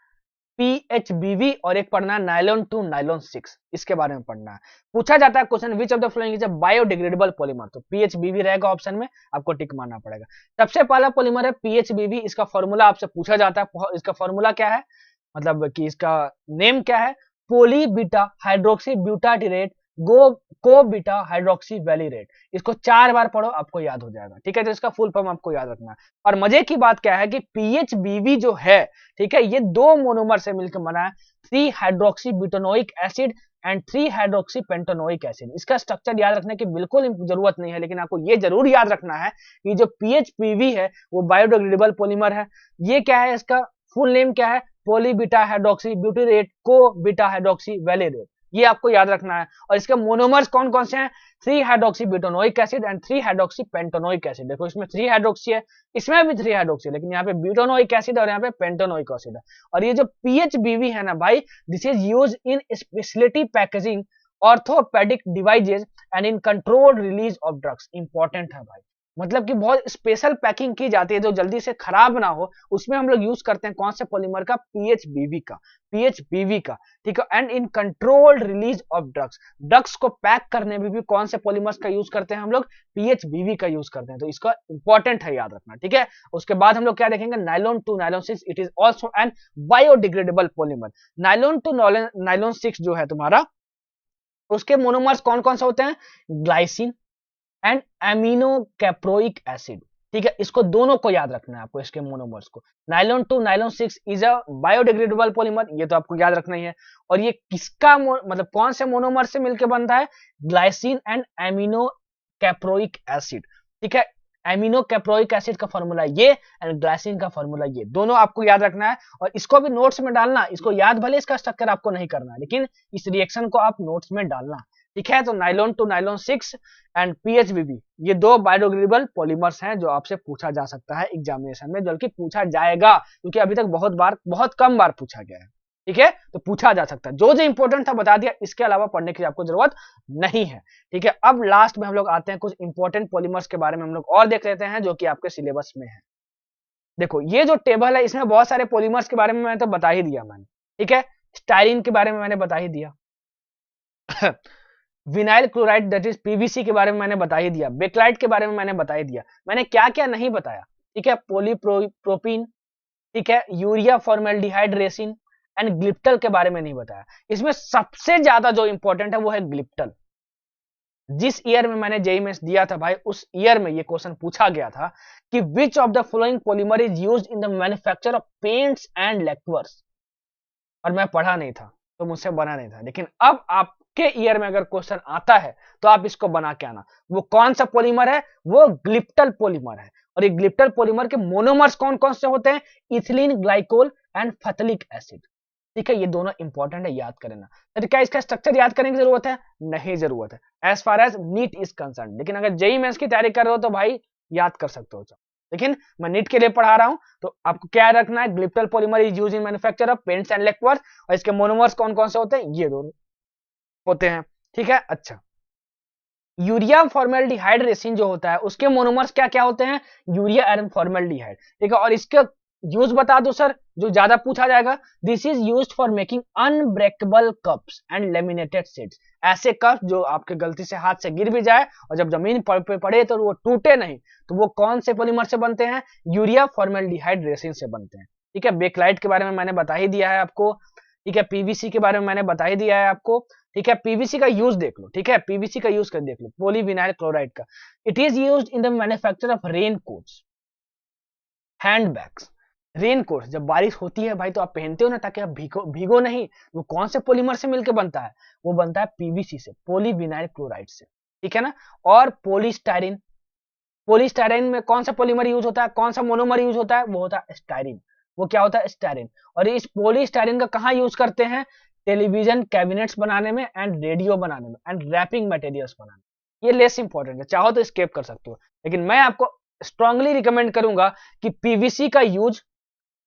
पीएचबीवी, और एक पढ़ना है नायलॉन टू नायलॉन 6, इसके बारे में पढ़ना है। पूछा जाता है question, which of the following is a biodegradable polymer, तो पीएचबीवी रहेगा ऑप्शन में, आपको टिक मारना पड़ेगा। सबसे पहला पॉलीमर है पीएचबीवी, इसका फॉर्मूला आपसे पूछा जाता है, इसका फॉर्मूला क्या है, मतलब कि इसका नेम क्या है, पोली बीटा हाइड्रोक्सी ब्यूटाटिरेट गो को बीटा हाइड्रोक्सी वैलिरेट। इसको 4 बार पढ़ो, आपको याद हो जाएगा, ठीक है। तो इसका फुल फॉर्म आपको याद रखना है। और मजे की बात क्या है कि पीएचबीवी जो है, ठीक है, ये दो मोनोमर से मिलकर बना है, 3 hydroxy butanoic acid and 3 hydroxy pentanoic acid. इसका स्ट्रक्चर याद रखने की बिल्कुल जरूरत नहीं है, लेकिन आपको ये जरूर याद रखना है कि जो पीएचपीवी है वो बायोडिग्रेडेबल पॉलीमर है। ये क्या है, इसका फुल नेम क्या है, पोली बीटा हाइड्रोक्सी ब्यूटारेट को बीटा हाइड्रोक्सी वैलिरेट, ये आपको याद रखना है। और इसके मोनोमर्स कौन कौन से हैं, 3 hydroxy butanoic acid and 3 hydroxy pentanoic acid. देखो इसमें 3 हाइड्रोक्सी है, इसमें भी 3 हाइड्रोक्सी है, लेकिन यहाँ पे ब्यूटानोइक एसिड और यहाँ पे पेंटानोइक एसिड है। और ये जो पीएचबीवी है ना भाई, this is use in speciality packaging orthopaedic devices and in controlled release of drugs. Important है भाई, मतलब कि बहुत स्पेशल पैकिंग की जाती है जो जल्दी से खराब ना हो, उसमें हम लोग यूज करते हैं कौन से पॉलीमर का, पीएचबीवी का, पीएचबीवी का, ठीक है। And in controlled release of drugs, drugs को पैक करने में भी कौन से पॉलीमर्स का यूज करते हैं हम लोग, पीएचबीवी का यूज करते हैं। तो इसका इंपॉर्टेंट है, याद रखना, ठीक है। उसके बाद हम लोग क्या देखेंगे, nylon two nylon 6, it is also an biodegradable polymer. Nylon two nylon 6 जो है तुम्हारा, उसके मोनोमर्स कौन कौन से होते हैं, glycine and amino caproic acid, ठीक है। इसको दोनों को याद रखना है आपको, इसके मोनोमर्स को। Nylon two nylon 6 is a biodegradable polymer, ये तो आपको याद रखना ही है। और ये किसका मतलब कौन से मोनोमर से मिलकर बनता है, glycine and amino caproic acid, ठीक है। एमिनो कैप्रोइक एसिड का फॉर्मूला ये एंड ग्लाइसिन का फॉर्मूला ये, दोनों आपको याद रखना है। और इसको भी नोट्स में डालना, इसको याद भले इसका स्ट्रक्चर आपको नहीं करना है, लेकिन इस रिएक्शन को आप नोट्स में डालना, ठीक है। तो नायलॉन टू नायलॉन 6 एंड पीएचबीवी, ये दो बायोडिग्रेडेबल पॉलीमर्स हैं जो आपसे पूछा जा सकता है एग्जामिनेशन में, बल्कि पूछा जाएगा, क्योंकि अभी तक बहुत कम बार पूछा गया है, ठीक है। तो पूछा जा सकता है, जो जो इंपॉर्टेंट था बता दिया, इसके अलावा पढ़ने की आपको जरूरत नहीं है, ठीक है। अब लास्ट में हम लोग आते हैं कुछ इंपॉर्टेंट पॉलीमर्स के बारे में हम लोग और देख लेते हैं, जो कि आपके सिलेबस में है। देखो ये जो टेबल है, इसमें बहुत सारे पॉलीमर्स के बारे में मैंने तो बता ही दिया मैंने, ठीक है। स्टाइरिन के बारे में मैंने बता ही दिया vinyl chloride that is PVC के बारे में मैंने बता ही दिया, बेक्लाइट के बारे में मैंने बता ही दिया। मैंने क्या क्या नहीं बताया, ठीक है, पॉलीप्रोपीन, ठीक है, urea formaldehyde resin and glyptal के बारे में नहीं बताया। इसमें सबसे ज्यादा जो इंपॉर्टेंट है वो है ग्लिप्टल। जिस ईयर में मैंने जेईई मेंस दिया था भाई, उस ईयर में ये क्वेश्चन पूछा गया था कि which of the following polymer is used in the manufacture of paints and lacquers, और मैं पढ़ा नहीं था तो मुझसे बना नहीं था। लेकिन अब आपके ईयर में अगर क्वेश्चन आता है तो आप इसको बना के आना। वो कौन सा पॉलीमर है, वो ग्लिप्टल पॉलीमर है। और ये ग्लिप्टल पॉलीमर के मोनोमर्स कौन कौन से होते हैं, इथिलीन ग्लाइकोल एंड फैक्टिक एसिड, ठीक है। ये दोनों इंपॉर्टेंट है, याद करना। तो क्या इसका स्ट्रक्चर याद करने की जरूरत है, नहीं जरूरत है as far as NEET is concern. लेकिन अगर जेईई मेंस की तैयारी कर रहे हो तो भाई याद कर सकते हो। लेकिन मैं नीट के लिए पढ़ा रहा हूं, तो आपको क्या रखना है, glyptal polymer is used in manufacture of paints and lacquers, और इसके मोनोमर्स कौन कौन से होते हैं, ये दोनों होते हैं, ठीक है। अच्छा, यूरिया फॉर्मेल्डिहाइड रेसिन जो होता है, उसके मोनोमर्स क्या क्या होते हैं, यूरिया आयरन फॉर्मेल्डिहाइड, ठीक है। और इसका यूज बता दो सर, जो ज्यादा पूछा जाएगा, this is used for making unbreakable cups and laminated sheets. ऐसे कप जो आपके गलती से हाथ से गिर भी जाए और जब जमीन पे पड़े तो वो टूटे नहीं, तो वो कौन से पॉलीमर से बनते हैं, यूरिया फॉर्मेल्डिहाइड रेसिन से बनते हैं, ठीक है। बेक्लाइट के बारे में मैंने बता ही दिया है आपको, ठीक है। पीवीसी के बारे में मैंने बता ही दिया है आपको, ठीक है। पीवीसी का यूज देख लो, ठीक है, पीवीसी का यूज कर देख लो, पॉलीविनाइल क्लोराइड का। It is used in the manufacture of rain coats, handbags. Rain coat जब बारिश होती है भाई तो आप पहनते हो ना, ताकि आप भीगो नहीं। वो कौन से पॉलीमर से मिलकर बनता है, वो बनता है पीवीसी से, पॉलीविनाइल क्लोराइड से, ठीक है ना। और पॉलीस्टाइरिन, पॉलीस्टायरीन में कौन सा पॉलीमर यूज होता है, कौन सा मोनोमर यूज होता है, वो होता है स्टायरीन। वो क्या होता है, स्टायरीन। और इस पॉलीस्टायरीन का कहाँ यूज करते हैं, टेलीविजन कैबिनेट्स बनाने में एंड रेडियो बनाने में एंड रैपिंग मटेरियल्स बनाने में। ये लेस इंपॉर्टेंट है, चाहो तो स्केप कर सकते हो, लेकिन मैं आपको स्ट्रांगली रिकमेंड करूंगा कि पीवीसी का यूज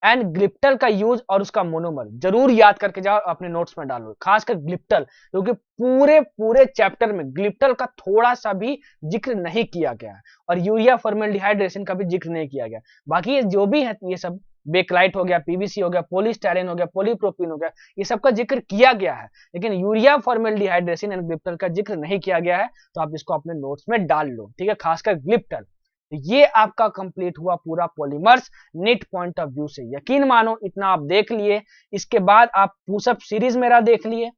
एंड ग्लिप्टल का यूज और उसका मोनोमर जरूर याद करके जाओ, अपने नोट्स में डालो, खासकर ग्लिप्टल, क्योंकि पूरे पूरे चैप्टर में ग्लिप्टल का थोड़ा सा भी जिक्र नहीं किया गया है और यूरिया फॉर्मेल्डिहाइड रेसिन का भी जिक्र नहीं किया गया। बाकी ये जो भी है, ये सब बेकलाइट हो गया, पीवीसी हो गया, पॉलीस्टायरीन हो गया, पॉलीप्रोपीन हो गया, ये सब का जिक्र किया गया है, लेकिन urea formaldehyde resin and glyptal का जिक्र नहीं किया गया है। तो आप इसको अपने नोट्स में डाल लो, ठीक है, खासकर ग्लिप्टल। ये आपका कंप्लीट हुआ पूरा polymers NEET point of view से। यकीन मानो इतना आप देख लिए, इसके बाद आप पुशअप सीरीज मेरा देख लिए,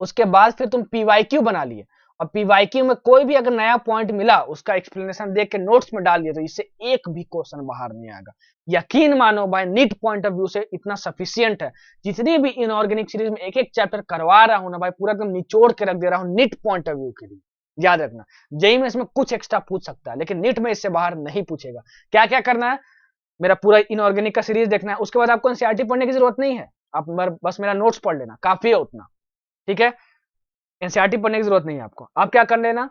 उसके बाद फिर तुम पीवाईक्यू बना लिए, और पीवाईक्यू में कोई भी अगर नया पॉइंट मिला उसका एक्सप्लेनेशन देख के नोट्स में डाल दिए, तो इससे एक भी क्वेश्चन बाहर नहीं आएगा। यकीन मानो भाई, नीट पॉइंट ऑफ व्यू से इतना सफिशियंट है। जितनी भी इनऑर्गेनिक सीरीज में एक एक चैप्टर करवा रहा हूं ना भाई, पूरा एकदम निचोड़ के रख दे रहा हूं नीट पॉइंट ऑफ व्यू के लिए। याद रखना, जेई में इसमें कुछ एक्स्ट्रा पूछ सकता है, लेकिन नीट में इससे बाहर नहीं पूछेगा। क्या क्या करना है, मेरा पूरा इनऑर्गेनिक का सीरीज देखना है, उसके बाद आपको एनसीईआरटी पढ़ने की जरूरत नहीं है, आप बस मेरा नोट्स पढ़ लेना, काफी है उतना, ठीक है। एनसीईआरटी पढ़ने की जरूरत नहीं है आपको। आप क्या कर लेना,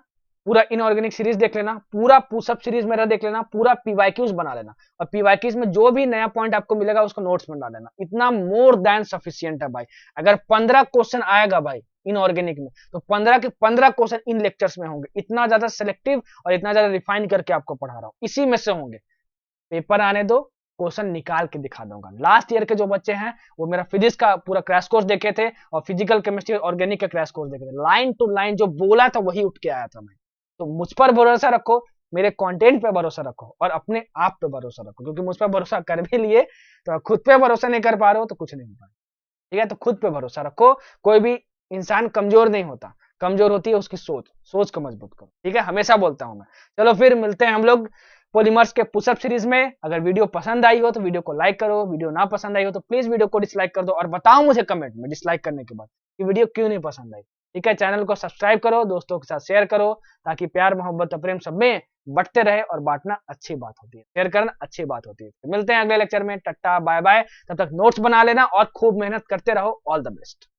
पूरा इनऑर्गेनिक सीरीज देख लेना, पूरा पुशअप सीरीज मेरा देख लेना, पूरा पीवाईक्यूज बना लेना, और पीवाईक्यूज में जो भी नया पॉइंट आपको मिलेगा उसको नोट्स में डाल लेना। इतना मोर देन सफिशियंट है भाई। अगर 15 क्वेश्चन आएगा भाई इनऑर्गेनिक में, तो 15 के 15 क्वेश्चन इन लेक्चर्स में होंगे। इतना ज्यादा सिलेक्टिव और इतना ज्यादा रिफाइन करके आपको पढ़ा रहा हूं, इसी में से होंगे। पेपर आने दो, क्वेश्चन निकाल के दिखा दूंगा। लास्ट ईयर के जो बच्चे हैं वो मेरा फिजिक्स का पूरा क्रैश कोर्स देखे थे और फिजिकल केमिस्ट्री ऑर्गेनिक का क्रैश कोर्स देखे थे, लाइन टू लाइन जो बोला था वही उठ के आया था मैं। तो मुझ पर भरोसा रखो, मेरे कंटेंट पे भरोसा रखो और अपने आप पे भरोसा रखो, क्योंकि मुझ पर भरोसा कर भी लिए तो खुद पे भरोसा नहीं कर पा रहे हो तो कुछ नहीं हो पाएगा, ठीक है। तो खुद पे भरोसा रखो। कोई भी इंसान कमजोर नहीं होता, कमजोर होती है उसकी सोच, सोच को मजबूत करो, ठीक है, हमेशा बोलता हूं मैं। चलो फिर मिलते हैं हम लोग पॉलीमर्स के पुशअप सीरीज में। अगर वीडियो पसंद आई हो तो वीडियो को लाइक करो, वीडियो ना पसंद आई हो तो प्लीज वीडियो को डिसलाइक कर दो, और बताओ मुझे कमेंट में डिसलाइक करने के बाद कि वीडियो क्यों नहीं पसंद आई, ठीक है। चैनल को सब्सक्राइब करो, दोस्तों के साथ शेयर करो, ताकि प्यार मोहब्बत और प्रेम सब में बढ़ते रहे। और बांटना अच्छी बात होती है, शेयर करना अच्छी बात होती है। मिलते हैं अगले लेक्चर में, टट्टा बाय बाय। तब तक नोट्स बना लेना और खूब मेहनत करते रहो। All the best.